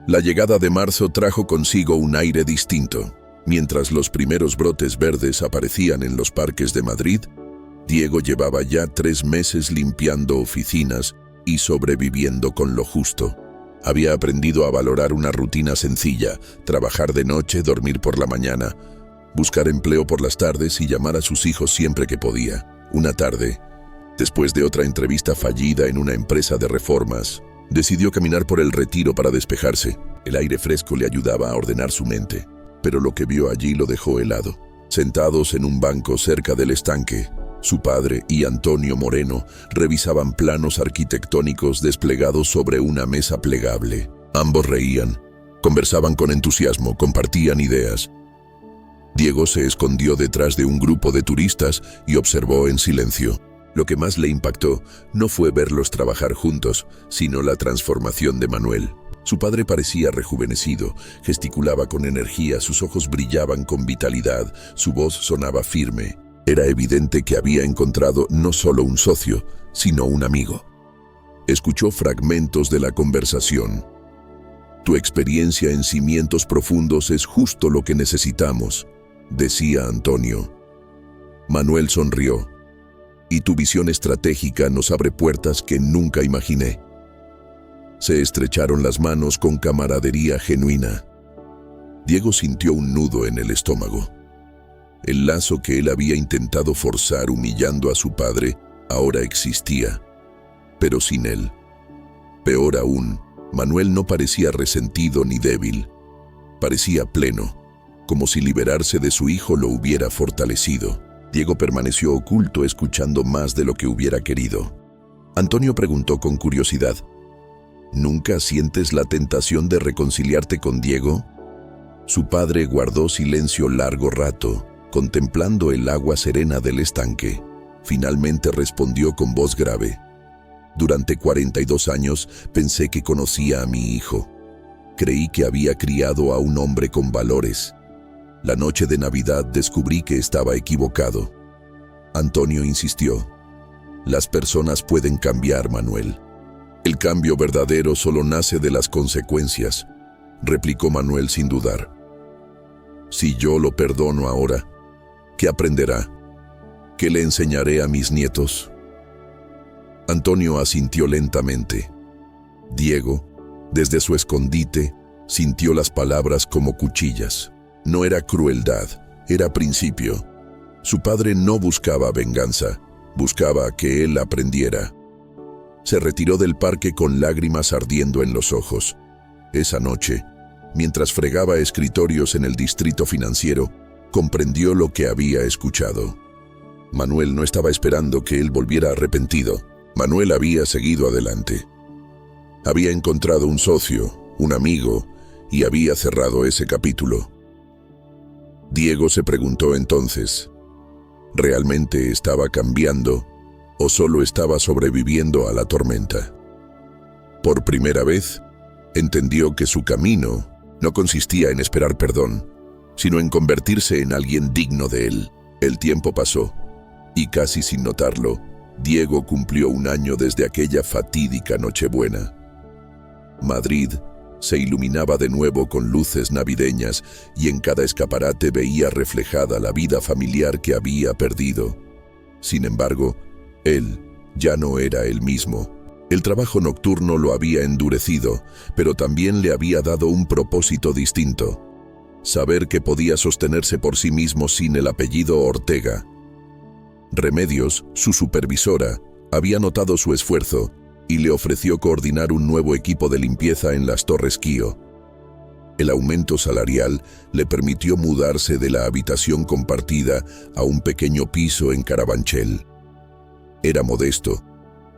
La llegada de marzo trajo consigo un aire distinto. Mientras los primeros brotes verdes aparecían en los parques de Madrid, Diego llevaba ya 3 meses limpiando oficinas y sobreviviendo con lo justo. Había aprendido a valorar una rutina sencilla, trabajar de noche, dormir por la mañana, buscar empleo por las tardes y llamar a sus hijos siempre que podía. Una tarde, después de otra entrevista fallida en una empresa de reformas, decidió caminar por el Retiro para despejarse. El aire fresco le ayudaba a ordenar su mente, pero lo que vio allí lo dejó helado. Sentados en un banco cerca del estanque, su padre y Antonio Moreno revisaban planos arquitectónicos desplegados sobre una mesa plegable. Ambos reían, conversaban con entusiasmo, compartían ideas. Diego se escondió detrás de un grupo de turistas y observó en silencio. Lo que más le impactó no fue verlos trabajar juntos, sino la transformación de Manuel. Su padre parecía rejuvenecido, gesticulaba con energía, sus ojos brillaban con vitalidad, su voz sonaba firme. Era evidente que había encontrado no solo un socio, sino un amigo. Escuchó fragmentos de la conversación. «Tu experiencia en cimientos profundos es justo lo que necesitamos», decía Antonio. Manuel sonrió. «Y tu visión estratégica nos abre puertas que nunca imaginé». Se estrecharon las manos con camaradería genuina. Diego sintió un nudo en el estómago. El lazo que él había intentado forzar humillando a su padre ahora existía, pero sin él. Peor aún, Manuel no parecía resentido ni débil. Parecía pleno, como si liberarse de su hijo lo hubiera fortalecido. Diego permaneció oculto, escuchando más de lo que hubiera querido. Antonio preguntó con curiosidad, «¿Nunca sientes la tentación de reconciliarte con Diego?» Su padre guardó silencio largo rato, contemplando el agua serena del estanque. Finalmente respondió con voz grave. Durante 42 años pensé que conocía a mi hijo. Creí que había criado a un hombre con valores. La noche de Navidad descubrí que estaba equivocado. Antonio insistió. Las personas pueden cambiar, Manuel. El cambio verdadero solo nace de las consecuencias, replicó Manuel sin dudar. Si yo lo perdono ahora, ¿qué aprenderá? ¿Qué le enseñaré a mis nietos? Antonio asintió lentamente. Diego, desde su escondite, sintió las palabras como cuchillas. No era crueldad, era principio. Su padre no buscaba venganza, buscaba que él aprendiera. Se retiró del parque con lágrimas ardiendo en los ojos. Esa noche, mientras fregaba escritorios en el distrito financiero, comprendió lo que había escuchado. Manuel no estaba esperando que él volviera arrepentido. Manuel había seguido adelante. Había encontrado un socio, un amigo, y había cerrado ese capítulo. Diego se preguntó entonces, ¿realmente estaba cambiando o solo estaba sobreviviendo a la tormenta? Por primera vez, entendió que su camino no consistía en esperar perdón, sino en convertirse en alguien digno de él. El tiempo pasó, y casi sin notarlo, Diego cumplió 1 año desde aquella fatídica Nochebuena. Madrid se iluminaba de nuevo con luces navideñas y en cada escaparate veía reflejada la vida familiar que había perdido. Sin embargo, él ya no era el mismo. El trabajo nocturno lo había endurecido, pero también le había dado un propósito distinto: saber que podía sostenerse por sí mismo sin el apellido Ortega. Remedios, su supervisora, había notado su esfuerzo y le ofreció coordinar un nuevo equipo de limpieza en las Torres Kío. El aumento salarial le permitió mudarse de la habitación compartida a un pequeño piso en Carabanchel. Era modesto,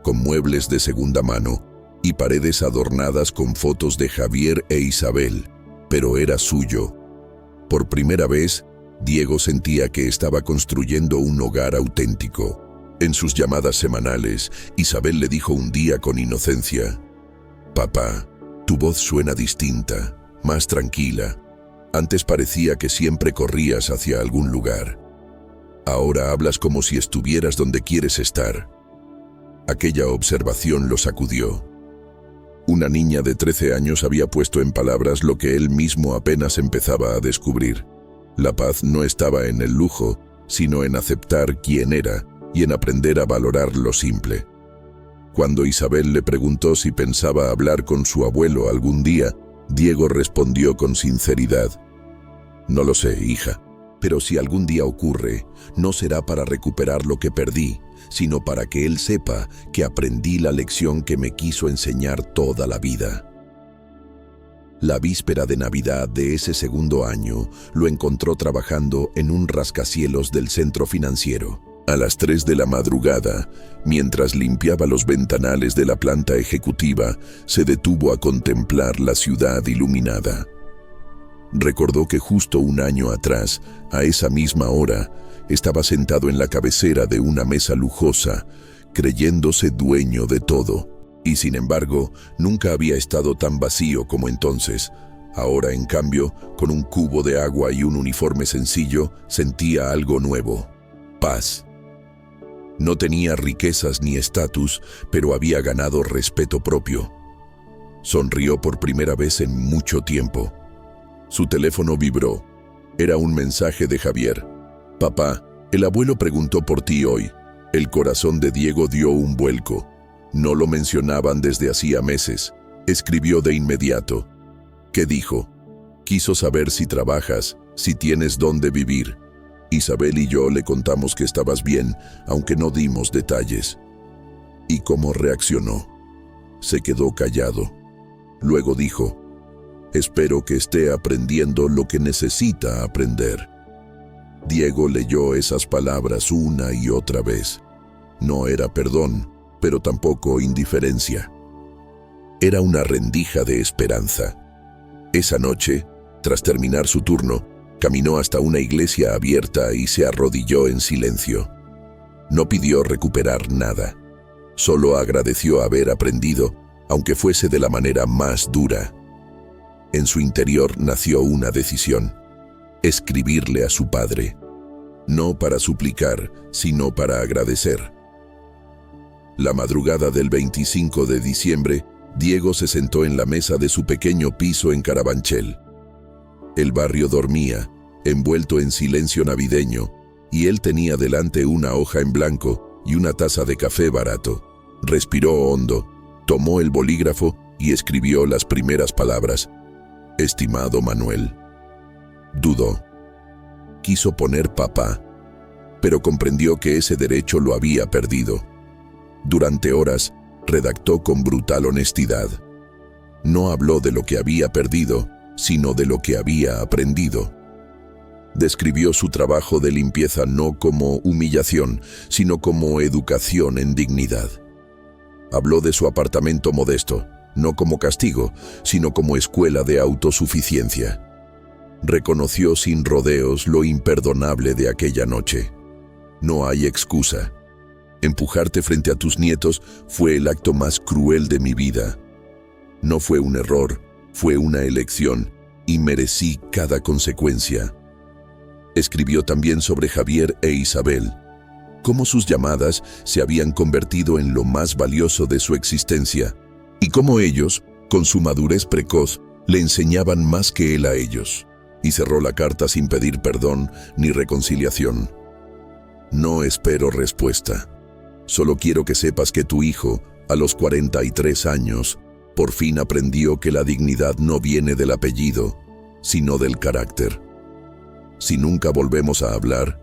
con muebles de segunda mano y paredes adornadas con fotos de Javier e Isabel, pero era suyo. Por primera vez, Diego sentía que estaba construyendo un hogar auténtico. En sus llamadas semanales, Isabel le dijo un día con inocencia: «Papá, tu voz suena distinta, más tranquila. Antes parecía que siempre corrías hacia algún lugar. Ahora hablas como si estuvieras donde quieres estar». Aquella observación lo sacudió. Una niña de 13 años había puesto en palabras lo que él mismo apenas empezaba a descubrir. La paz no estaba en el lujo, sino en aceptar quién era y en aprender a valorar lo simple. Cuando Isabel le preguntó si pensaba hablar con su abuelo algún día, Diego respondió con sinceridad: «No lo sé, hija, pero si algún día ocurre, no será para recuperar lo que perdí, sino para que él sepa que aprendí la lección que me quiso enseñar toda la vida». La víspera de Navidad de ese segundo año lo encontró trabajando en un rascacielos del centro financiero. A las 3 de la madrugada, mientras limpiaba los ventanales de la planta ejecutiva, se detuvo a contemplar la ciudad iluminada. Recordó que justo 1 año atrás, a esa misma hora, estaba sentado en la cabecera de una mesa lujosa, creyéndose dueño de todo. Y sin embargo, nunca había estado tan vacío como entonces. Ahora, en cambio, con un cubo de agua y un uniforme sencillo, sentía algo nuevo: paz. No tenía riquezas ni estatus, pero había ganado respeto propio. Sonrió por primera vez en mucho tiempo. Su teléfono vibró. Era un mensaje de Javier: «Papá, el abuelo preguntó por ti hoy». El corazón de Diego dio un vuelco. No lo mencionaban desde hacía meses. Escribió de inmediato. ¿Qué dijo? Quiso saber si trabajas, si tienes dónde vivir. Isabel y yo le contamos que estabas bien, aunque no dimos detalles. ¿Y cómo reaccionó? Se quedó callado. Luego dijo: «Espero que esté aprendiendo lo que necesita aprender». Diego leyó esas palabras una y otra vez. No era perdón, pero tampoco indiferencia. Era una rendija de esperanza. Esa noche, tras terminar su turno, caminó hasta una iglesia abierta y se arrodilló en silencio. No pidió recuperar nada. Solo agradeció haber aprendido, aunque fuese de la manera más dura. En su interior nació una decisión: escribirle a su padre, no para suplicar, sino para agradecer. La madrugada del 25 de diciembre, Diego se sentó en la mesa de su pequeño piso en Carabanchel. El barrio dormía, envuelto en silencio navideño, y él tenía delante una hoja en blanco y una taza de café barato. Respiró hondo, tomó el bolígrafo y escribió las primeras palabras: «Estimado Manuel». Dudó. Quiso poner papá, pero comprendió que ese derecho lo había perdido. Durante horas, redactó con brutal honestidad. No habló de lo que había perdido, sino de lo que había aprendido. Describió su trabajo de limpieza no como humillación, sino como educación en dignidad. Habló de su apartamento modesto, no como castigo, sino como escuela de autosuficiencia. Reconoció sin rodeos lo imperdonable de aquella noche. No hay excusa. Empujarte frente a tus nietos fue el acto más cruel de mi vida. No fue un error, fue una elección, y merecí cada consecuencia. Escribió también sobre Javier e Isabel, cómo sus llamadas se habían convertido en lo más valioso de su existencia, y cómo ellos, con su madurez precoz, le enseñaban más que él a ellos. Y cerró la carta sin pedir perdón ni reconciliación. No espero respuesta. Solo quiero que sepas que tu hijo, a los 43 años, por fin aprendió que la dignidad no viene del apellido, sino del carácter. Si nunca volvemos a hablar,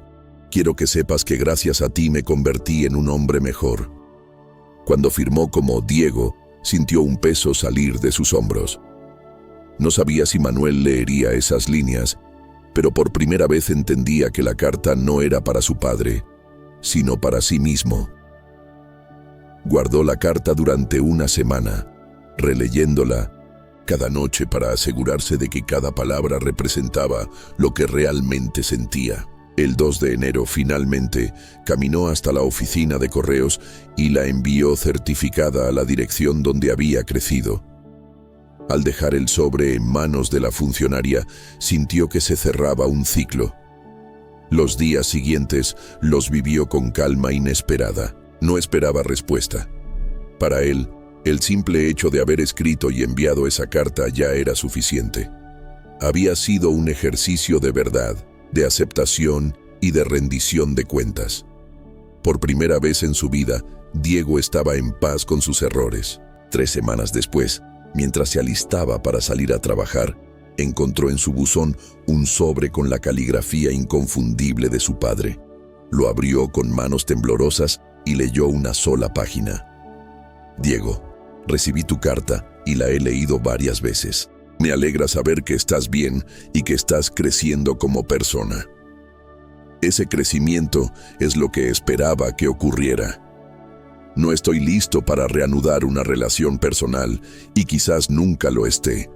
quiero que sepas que gracias a ti me convertí en un hombre mejor. Cuando firmó como Diego, sintió un peso salir de sus hombros. No sabía si Manuel leería esas líneas, pero por primera vez entendía que la carta no era para su padre, sino para sí mismo. Guardó la carta durante una semana, releyéndola cada noche para asegurarse de que cada palabra representaba lo que realmente sentía. El 2 de enero finalmente caminó hasta la oficina de correos y la envió certificada a la dirección donde había crecido. Al dejar el sobre en manos de la funcionaria, sintió que se cerraba un ciclo. Los días siguientes los vivió con calma inesperada. No esperaba respuesta. Para él, el simple hecho de haber escrito y enviado esa carta ya era suficiente. Había sido un ejercicio de verdad, de aceptación y de rendición de cuentas. Por primera vez en su vida, Diego estaba en paz con sus errores. 3 semanas después, mientras se alistaba para salir a trabajar, encontró en su buzón un sobre con la caligrafía inconfundible de su padre. Lo abrió con manos temblorosas y leyó una sola página. Diego, recibí tu carta y la he leído varias veces. Me alegra saber que estás bien y que estás creciendo como persona. Ese crecimiento es lo que esperaba que ocurriera. No estoy listo para reanudar una relación personal y quizás nunca lo esté,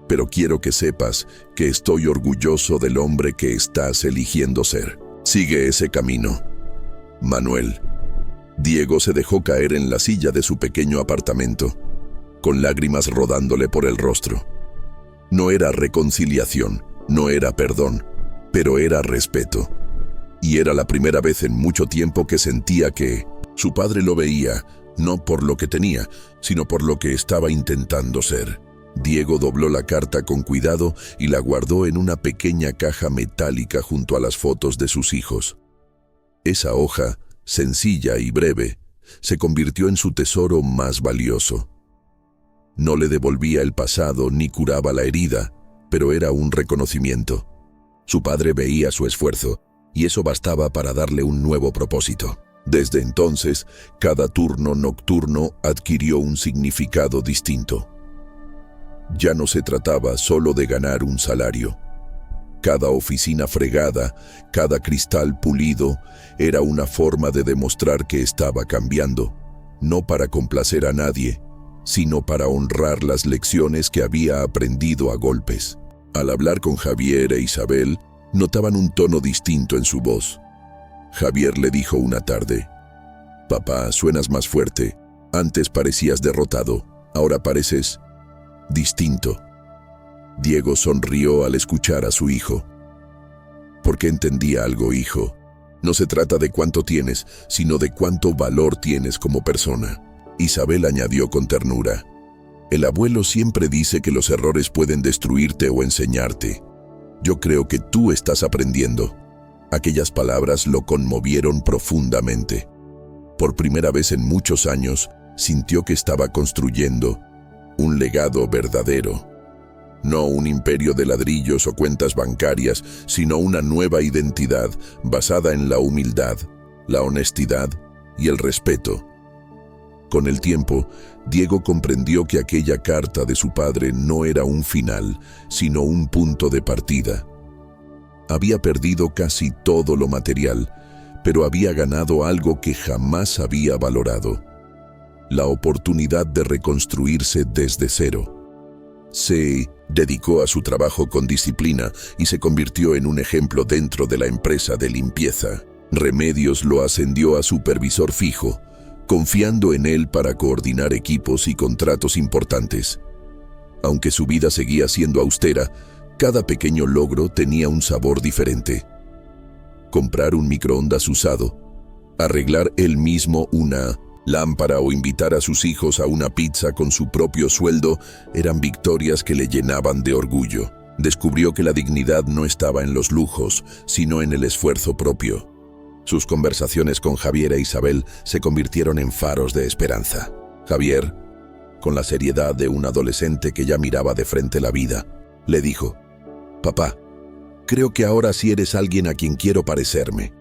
pero quiero que sepas que estoy orgulloso del hombre que estás eligiendo ser. Sigue ese camino. Manuel. Diego se dejó caer en la silla de su pequeño apartamento, con lágrimas rodándole por el rostro. No era reconciliación, no era perdón, pero era respeto. Y era la primera vez en mucho tiempo que sentía que su padre lo veía, no por lo que tenía, sino por lo que estaba intentando ser. Diego dobló la carta con cuidado y la guardó en una pequeña caja metálica junto a las fotos de sus hijos. Esa hoja, sencilla y breve, se convirtió en su tesoro más valioso. No le devolvía el pasado ni curaba la herida, pero era un reconocimiento. Su padre veía su esfuerzo, y eso bastaba para darle un nuevo propósito. Desde entonces, cada turno nocturno adquirió un significado distinto. Ya no se trataba solo de ganar un salario. Cada oficina fregada, cada cristal pulido, era una forma de demostrar que estaba cambiando, no para complacer a nadie, sino para honrar las lecciones que había aprendido a golpes. Al hablar con Javier e Isabel, notaban un tono distinto en su voz. Javier le dijo una tarde: Papá, suenas más fuerte. Antes parecías derrotado, ahora pareces distinto. Diego sonrió al escuchar a su hijo. Porque entendía algo, hijo. No se trata de cuánto tienes, sino de cuánto valor tienes como persona. Isabel añadió con ternura. El abuelo siempre dice que los errores pueden destruirte o enseñarte. Yo creo que tú estás aprendiendo. Aquellas palabras lo conmovieron profundamente. Por primera vez en muchos años, sintió que estaba construyendo un legado verdadero. No un imperio de ladrillos o cuentas bancarias, sino una nueva identidad basada en la humildad, la honestidad y el respeto. Con el tiempo, Diego comprendió que aquella carta de su padre no era un final, sino un punto de partida. Había perdido casi todo lo material, pero había ganado algo que jamás había valorado: la oportunidad de reconstruirse desde cero. Se dedicó a su trabajo con disciplina y se convirtió en un ejemplo dentro de la empresa de limpieza. Remedios lo ascendió a supervisor fijo, confiando en él para coordinar equipos y contratos importantes. Aunque su vida seguía siendo austera, cada pequeño logro tenía un sabor diferente. Comprar un microondas usado, arreglar él mismo una lámpara o invitar a sus hijos a una pizza con su propio sueldo eran victorias que le llenaban de orgullo. Descubrió que la dignidad no estaba en los lujos, sino en el esfuerzo propio. Sus conversaciones con Javier e Isabel se convirtieron en faros de esperanza. Javier, con la seriedad de un adolescente que ya miraba de frente la vida, le dijo: «Papá, creo que ahora sí eres alguien a quien quiero parecerme».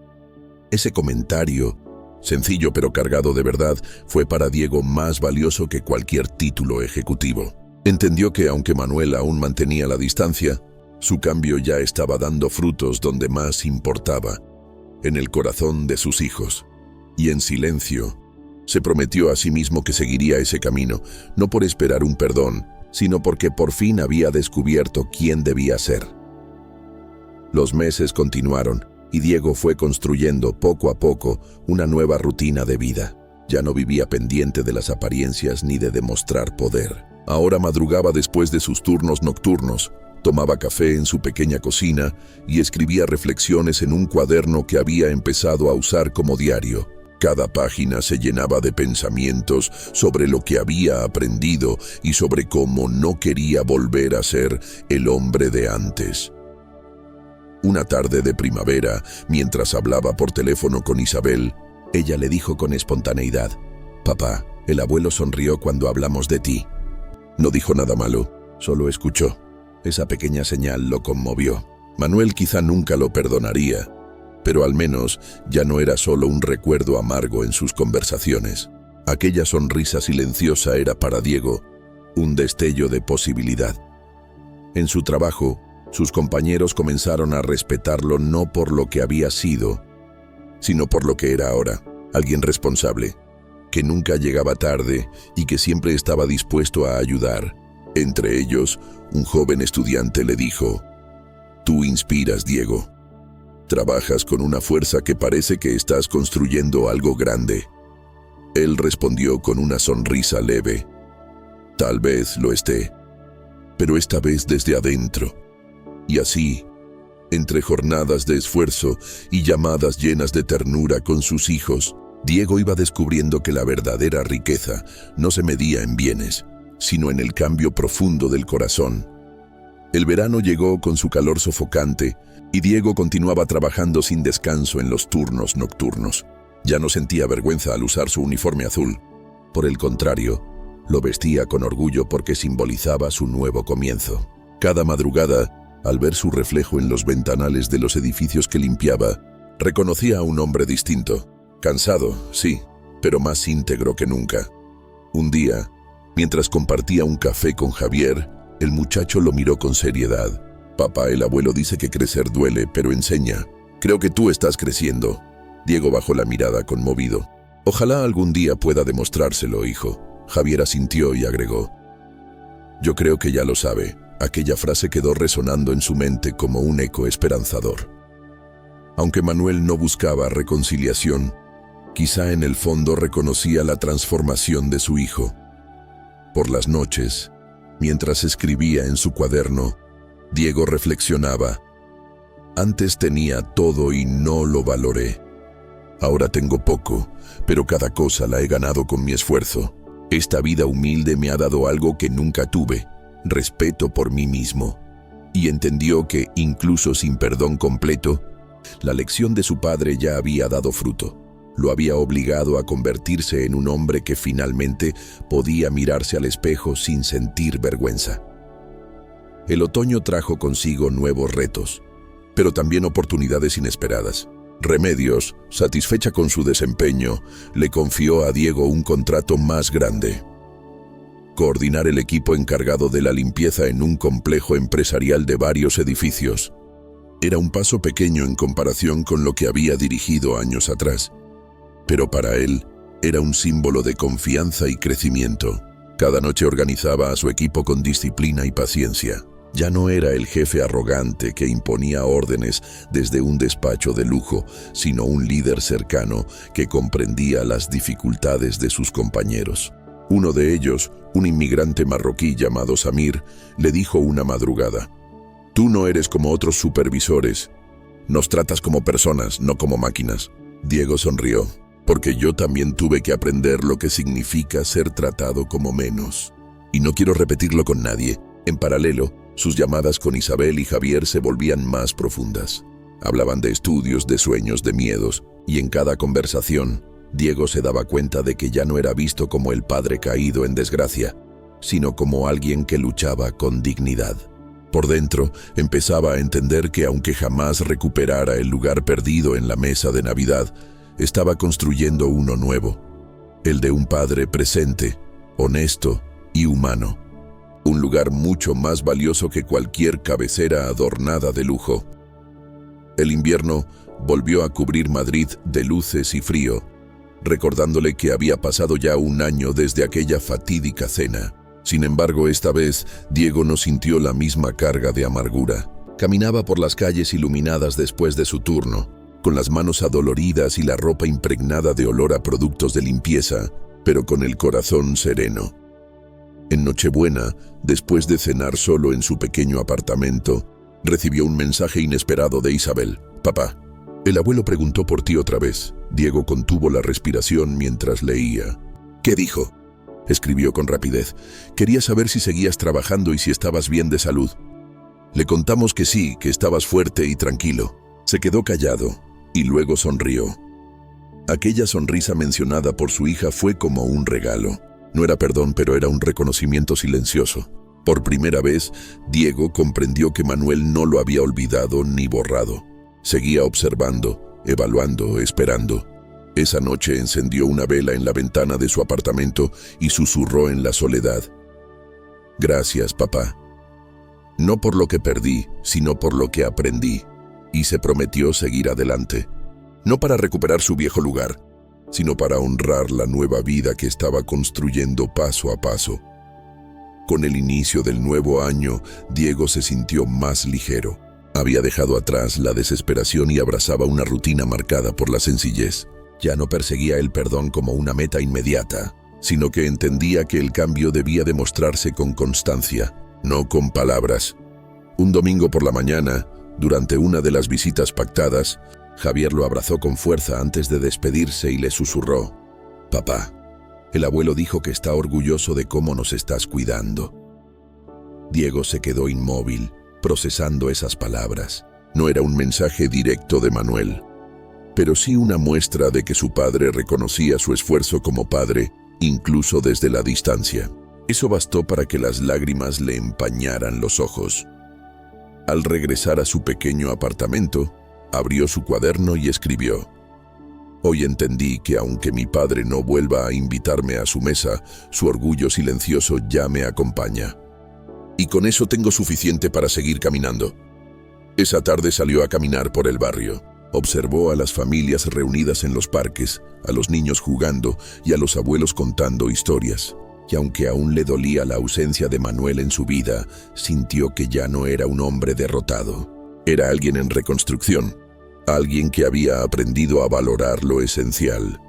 Ese comentario, sencillo pero cargado de verdad, fue para Diego más valioso que cualquier título ejecutivo. Entendió que aunque Manuel aún mantenía la distancia, su cambio ya estaba dando frutos donde más importaba, en el corazón de sus hijos. Y en silencio, se prometió a sí mismo que seguiría ese camino, no por esperar un perdón, sino porque por fin había descubierto quién debía ser. Los meses continuaron, y Diego fue construyendo poco a poco una nueva rutina de vida. Ya no vivía pendiente de las apariencias ni de demostrar poder. Ahora madrugaba después de sus turnos nocturnos, tomaba café en su pequeña cocina y escribía reflexiones en un cuaderno que había empezado a usar como diario. Cada página se llenaba de pensamientos sobre lo que había aprendido y sobre cómo no quería volver a ser el hombre de antes. Una tarde de primavera, mientras hablaba por teléfono con Isabel, ella le dijo con espontaneidad: «Papá, el abuelo sonrió cuando hablamos de ti». No dijo nada malo, solo escuchó. Esa pequeña señal lo conmovió. Manuel quizá nunca lo perdonaría, pero al menos ya no era solo un recuerdo amargo en sus conversaciones. Aquella sonrisa silenciosa era para Diego un destello de posibilidad. En su trabajo, sus compañeros comenzaron a respetarlo no por lo que había sido, sino por lo que era ahora: alguien responsable, que nunca llegaba tarde y que siempre estaba dispuesto a ayudar. Entre ellos, un joven estudiante le dijo: «Tú inspiras, Diego. Trabajas con una fuerza que parece que estás construyendo algo grande». Él respondió con una sonrisa leve: «Tal vez lo esté, pero esta vez desde adentro». Y así, entre jornadas de esfuerzo y llamadas llenas de ternura con sus hijos, Diego iba descubriendo que la verdadera riqueza no se medía en bienes, sino en el cambio profundo del corazón. El verano llegó con su calor sofocante y Diego continuaba trabajando sin descanso en los turnos nocturnos. Ya no sentía vergüenza al usar su uniforme azul. Por el contrario, lo vestía con orgullo porque simbolizaba su nuevo comienzo. Cada madrugada, al ver su reflejo en los ventanales de los edificios que limpiaba, reconocía a un hombre distinto. Cansado, sí, pero más íntegro que nunca. Un día, mientras compartía un café con Javier, el muchacho lo miró con seriedad. «Papá, el abuelo dice que crecer duele, pero enseña. Creo que tú estás creciendo». Diego bajó la mirada conmovido. «Ojalá algún día pueda demostrárselo, hijo». Javier asintió y agregó: «Yo creo que ya lo sabe». Aquella frase quedó resonando en su mente como un eco esperanzador. Aunque Manuel no buscaba reconciliación, Quizá en el fondo reconocía la transformación de su hijo. Por las noches, mientras escribía en su cuaderno, Diego reflexionaba: antes tenía todo y no lo valoré. Ahora tengo poco, pero cada cosa la he ganado con mi esfuerzo. Esta vida humilde me ha dado algo que nunca tuve: respeto por mí mismo. Y entendió que, incluso sin perdón completo, la lección de su padre ya había dado fruto. Lo había obligado a convertirse en un hombre que finalmente podía mirarse al espejo sin sentir vergüenza. El otoño trajo consigo nuevos retos, pero también oportunidades inesperadas. Remedios, satisfecha con su desempeño, le confió a Diego un contrato más grande: coordinar el equipo encargado de la limpieza en un complejo empresarial de varios edificios. Era un paso pequeño en comparación con lo que había dirigido años atrás, pero para él era un símbolo de confianza y crecimiento. Cada noche organizaba a su equipo con disciplina y paciencia. Ya no era el jefe arrogante que imponía órdenes desde un despacho de lujo, sino un líder cercano que comprendía las dificultades de sus compañeros. Uno de ellos, un inmigrante marroquí llamado Samir, le dijo una madrugada: «Tú no eres como otros supervisores. Nos tratas como personas, no como máquinas». Diego sonrió: «Porque yo también tuve que aprender lo que significa ser tratado como menos. Y no quiero repetirlo con nadie». En paralelo, sus llamadas con Isabel y Javier se volvían más profundas. Hablaban de estudios, de sueños, de miedos, y en cada conversación, Diego se daba cuenta de que ya no era visto como el padre caído en desgracia, sino como alguien que luchaba con dignidad. Por dentro, empezaba a entender que aunque jamás recuperara el lugar perdido en la mesa de Navidad, estaba construyendo uno nuevo, el de un padre presente, honesto y humano. Un lugar mucho más valioso que cualquier cabecera adornada de lujo. El invierno volvió a cubrir Madrid de luces y frío, recordándole que había pasado ya un año desde aquella fatídica cena. Sin embargo, esta vez, Diego no sintió la misma carga de amargura. Caminaba por las calles iluminadas después de su turno, con las manos adoloridas y la ropa impregnada de olor a productos de limpieza, pero con el corazón sereno. En Nochebuena, después de cenar solo en su pequeño apartamento, recibió un mensaje inesperado de Isabel. «Papá, el abuelo preguntó por ti otra vez». Diego contuvo la respiración mientras leía. «¿Qué dijo?». Escribió con rapidez. «Quería saber si seguías trabajando y si estabas bien de salud». Le contamos que sí, que estabas fuerte y tranquilo. Se quedó callado y luego sonrió. Aquella sonrisa mencionada por su hija fue como un regalo. No era perdón, pero era un reconocimiento silencioso. Por primera vez, Diego comprendió que Manuel no lo había olvidado ni borrado. Seguía observando, evaluando, esperando. Esa noche encendió una vela en la ventana de su apartamento y susurró en la soledad: «Gracias, papá. No por lo que perdí, sino por lo que aprendí». Y se prometió seguir adelante. No para recuperar su viejo lugar, sino para honrar la nueva vida que estaba construyendo paso a paso. Con el inicio del nuevo año, Diego se sintió más ligero. Había dejado atrás la desesperación y abrazaba una rutina marcada por la sencillez. Ya no perseguía el perdón como una meta inmediata, sino que entendía que el cambio debía demostrarse con constancia, no con palabras. Un domingo por la mañana, durante una de las visitas pactadas, Javier lo abrazó con fuerza antes de despedirse y le susurró: «Papá, el abuelo dijo que está orgulloso de cómo nos estás cuidando». Diego se quedó inmóvil, procesando esas palabras. No era un mensaje directo de Manuel, pero sí una muestra de que su padre reconocía su esfuerzo como padre, incluso desde la distancia. Eso bastó para que las lágrimas le empañaran los ojos. Al regresar a su pequeño apartamento, abrió su cuaderno y escribió: «Hoy entendí que aunque mi padre no vuelva a invitarme a su mesa, su orgullo silencioso ya me acompaña. Y con eso tengo suficiente para seguir caminando». Esa tarde salió a caminar por el barrio. Observó a las familias reunidas en los parques, a los niños jugando y a los abuelos contando historias. Y aunque aún le dolía la ausencia de Manuel en su vida, sintió que ya no era un hombre derrotado. Era alguien en reconstrucción, alguien que había aprendido a valorar lo esencial.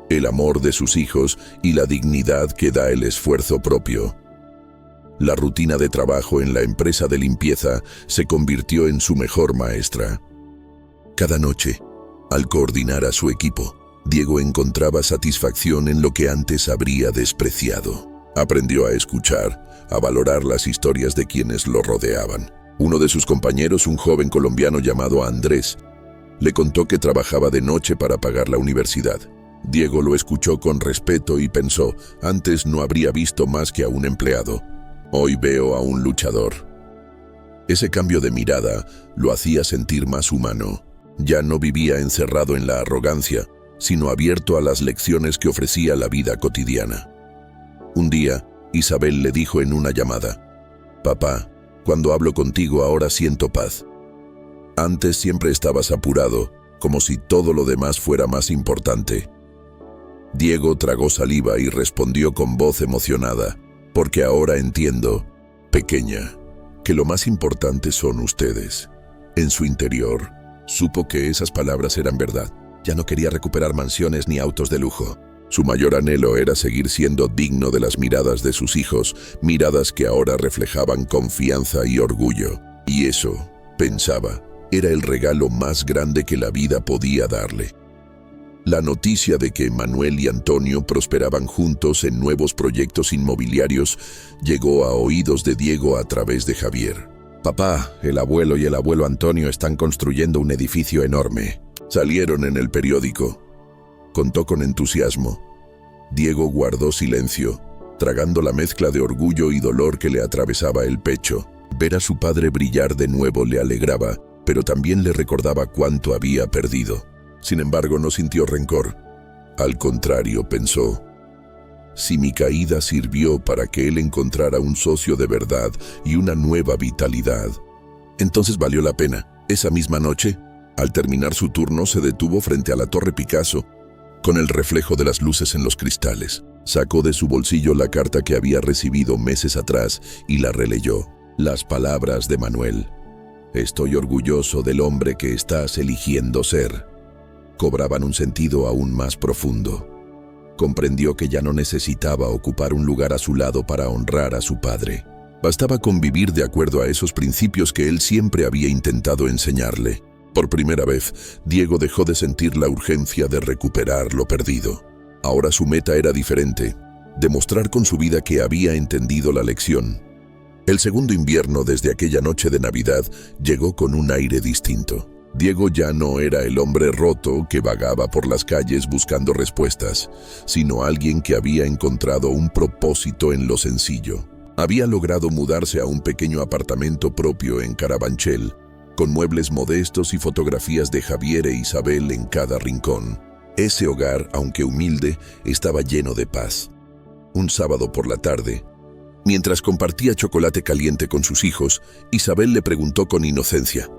el amor de sus hijos y la dignidad que da el esfuerzo propio. La rutina de trabajo en la empresa de limpieza se convirtió en su mejor maestra. Cada noche, al coordinar a su equipo, Diego encontraba satisfacción en lo que antes habría despreciado. Aprendió a escuchar, a valorar las historias de quienes lo rodeaban. Uno de sus compañeros, un joven colombiano llamado Andrés, le contó que trabajaba de noche para pagar la universidad. Diego lo escuchó con respeto y pensó, antes no habría visto más que a un empleado. Hoy veo a un luchador. Ese cambio de mirada lo hacía sentir más humano. Ya no vivía encerrado en la arrogancia, sino abierto a las lecciones que ofrecía la vida cotidiana. Un día, Isabel le dijo en una llamada, «Papá, cuando hablo contigo ahora siento paz. Antes siempre estabas apurado, como si todo lo demás fuera más importante». Diego tragó saliva y respondió con voz emocionada, «Porque ahora entiendo, pequeña, que lo más importante son ustedes». En su interior, supo que esas palabras eran verdad. Ya no quería recuperar mansiones ni autos de lujo. Su mayor anhelo era seguir siendo digno de las miradas de sus hijos, miradas que ahora reflejaban confianza y orgullo. Y eso, pensaba, era el regalo más grande que la vida podía darle. La noticia de que Manuel y Antonio prosperaban juntos en nuevos proyectos inmobiliarios llegó a oídos de Diego a través de Javier. «Papá, el abuelo y el abuelo Antonio están construyendo un edificio enorme». Salieron en el periódico. Contó con entusiasmo. Diego guardó silencio, tragando la mezcla de orgullo y dolor que le atravesaba el pecho. Ver a su padre brillar de nuevo le alegraba, pero también le recordaba cuánto había perdido. Sin embargo, no sintió rencor. Al contrario, pensó, si mi caída sirvió para que él encontrara un socio de verdad y una nueva vitalidad, entonces valió la pena. Esa misma noche, al terminar su turno, se detuvo frente a la Torre Picasso, con el reflejo de las luces en los cristales. Sacó de su bolsillo la carta que había recibido meses atrás y la releyó. Las palabras de Manuel. «Estoy orgulloso del hombre que estás eligiendo ser», cobraban un sentido aún más profundo. Comprendió que ya no necesitaba ocupar un lugar a su lado para honrar a su padre. Bastaba con vivir de acuerdo a esos principios que él siempre había intentado enseñarle. Por primera vez, Diego dejó de sentir la urgencia de recuperar lo perdido. Ahora su meta era diferente, demostrar con su vida que había entendido la lección. El segundo invierno desde aquella noche de Navidad llegó con un aire distinto. Diego ya no era el hombre roto que vagaba por las calles buscando respuestas, sino alguien que había encontrado un propósito en lo sencillo. Había logrado mudarse a un pequeño apartamento propio en Carabanchel, con muebles modestos y fotografías de Javier e Isabel en cada rincón. Ese hogar, aunque humilde, estaba lleno de paz. Un sábado por la tarde, mientras compartía chocolate caliente con sus hijos, Isabel le preguntó con inocencia,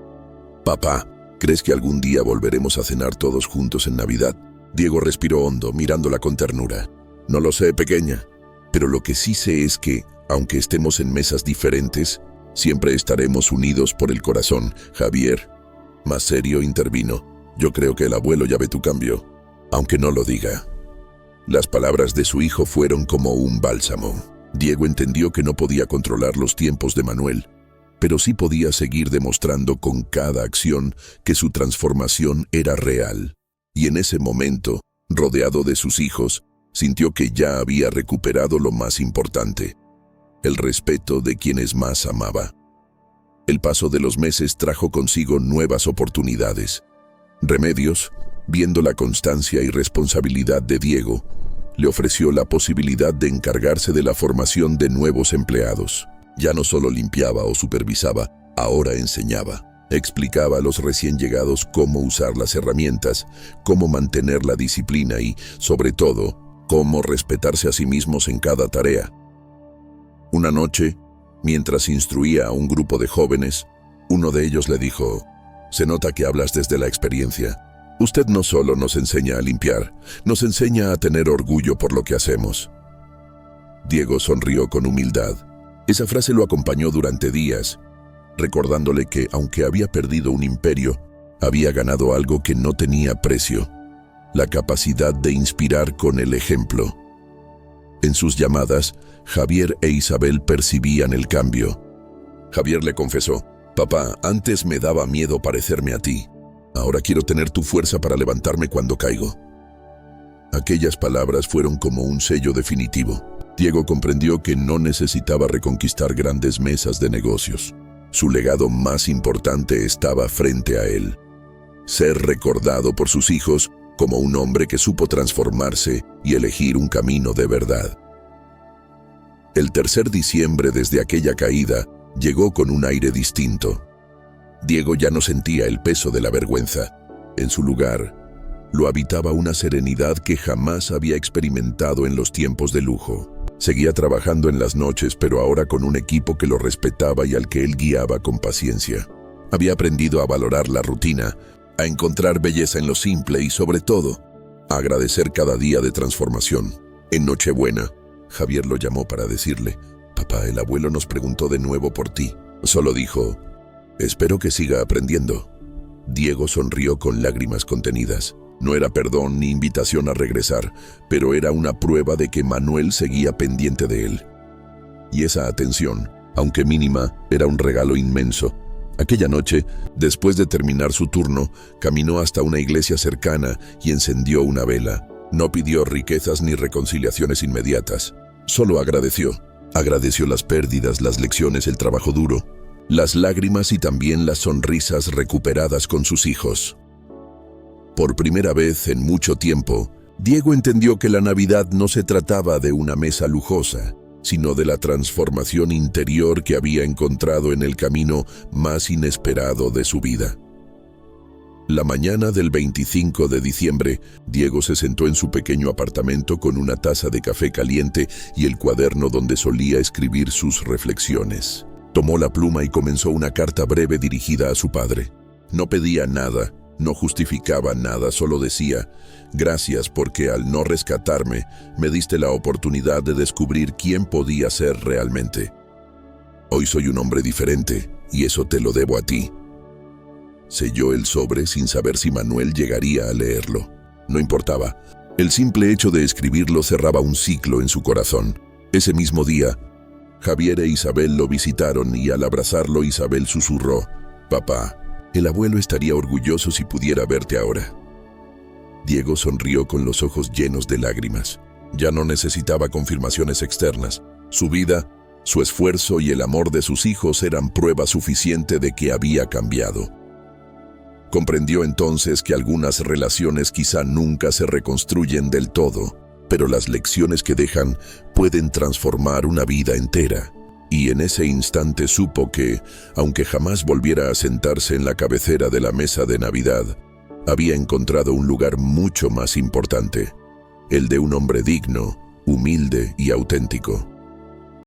«Papá, ¿crees que algún día volveremos a cenar todos juntos en Navidad?» Diego respiró hondo, mirándola con ternura. «No lo sé, pequeña, pero lo que sí sé es que, aunque estemos en mesas diferentes, siempre estaremos unidos por el corazón». Javier, más serio, intervino. «Yo creo que el abuelo ya ve tu cambio, aunque no lo diga». Las palabras de su hijo fueron como un bálsamo. Diego entendió que no podía controlar los tiempos de Manuel, pero sí podía seguir demostrando con cada acción que su transformación era real. Y en ese momento, rodeado de sus hijos, sintió que ya había recuperado lo más importante: el respeto de quienes más amaba. El paso de los meses trajo consigo nuevas oportunidades. Remedios, viendo la constancia y responsabilidad de Diego, le ofreció la posibilidad de encargarse de la formación de nuevos empleados. Ya no solo limpiaba o supervisaba, ahora enseñaba. Explicaba a los recién llegados cómo usar las herramientas, cómo mantener la disciplina y, sobre todo, cómo respetarse a sí mismos en cada tarea. Una noche, mientras instruía a un grupo de jóvenes, uno de ellos le dijo: «Se nota que hablas desde la experiencia. Usted no solo nos enseña a limpiar, nos enseña a tener orgullo por lo que hacemos». Diego sonrió con humildad. Esa frase lo acompañó durante días, recordándole que, aunque había perdido un imperio, había ganado algo que no tenía precio: la capacidad de inspirar con el ejemplo. En sus llamadas, Javier e Isabel percibían el cambio. Javier le confesó: «Papá, antes me daba miedo parecerme a ti. Ahora quiero tener tu fuerza para levantarme cuando caigo». Aquellas palabras fueron como un sello definitivo. Diego comprendió que no necesitaba reconquistar grandes mesas de negocios. Su legado más importante estaba frente a él: ser recordado por sus hijos como un hombre que supo transformarse y elegir un camino de verdad. El 3 diciembre, desde aquella caída, llegó con un aire distinto. Diego ya no sentía el peso de la vergüenza. En su lugar, lo habitaba una serenidad que jamás había experimentado en los tiempos de lujo. Seguía trabajando en las noches, pero ahora con un equipo que lo respetaba y al que él guiaba con paciencia. Había aprendido a valorar la rutina, a encontrar belleza en lo simple y, sobre todo, a agradecer cada día de transformación. En Nochebuena, Javier lo llamó para decirle: «Papá, el abuelo nos preguntó de nuevo por ti». Solo dijo: «Espero que siga aprendiendo». Diego sonrió con lágrimas contenidas. No era perdón ni invitación a regresar, pero era una prueba de que Manuel seguía pendiente de él. Y esa atención, aunque mínima, era un regalo inmenso. Aquella noche, después de terminar su turno, caminó hasta una iglesia cercana y encendió una vela. No pidió riquezas ni reconciliaciones inmediatas. Solo agradeció. Agradeció las pérdidas, las lecciones, el trabajo duro, las lágrimas y también las sonrisas recuperadas con sus hijos. Por primera vez en mucho tiempo, Diego entendió que la Navidad no se trataba de una mesa lujosa, sino de la transformación interior que había encontrado en el camino más inesperado de su vida. La mañana del 25 de diciembre, Diego se sentó en su pequeño apartamento con una taza de café caliente y el cuaderno donde solía escribir sus reflexiones. Tomó la pluma y comenzó una carta breve dirigida a su padre. No pedía nada, no justificaba nada, solo decía: «Gracias porque al no rescatarme, me diste la oportunidad de descubrir quién podía ser realmente. Hoy soy un hombre diferente y eso te lo debo a ti». Selló el sobre sin saber si Manuel llegaría a leerlo. No importaba. El simple hecho de escribirlo cerraba un ciclo en su corazón. Ese mismo día, Javier e Isabel lo visitaron y al abrazarlo Isabel susurró: «Papá, el abuelo estaría orgulloso si pudiera verte ahora». Diego sonrió con los ojos llenos de lágrimas. Ya no necesitaba confirmaciones externas. Su vida, su esfuerzo y el amor de sus hijos eran prueba suficiente de que había cambiado. Comprendió entonces que algunas relaciones quizá nunca se reconstruyen del todo, pero las lecciones que dejan pueden transformar una vida entera. Y en ese instante supo que, aunque jamás volviera a sentarse en la cabecera de la mesa de Navidad, había encontrado un lugar mucho más importante: el de un hombre digno, humilde y auténtico.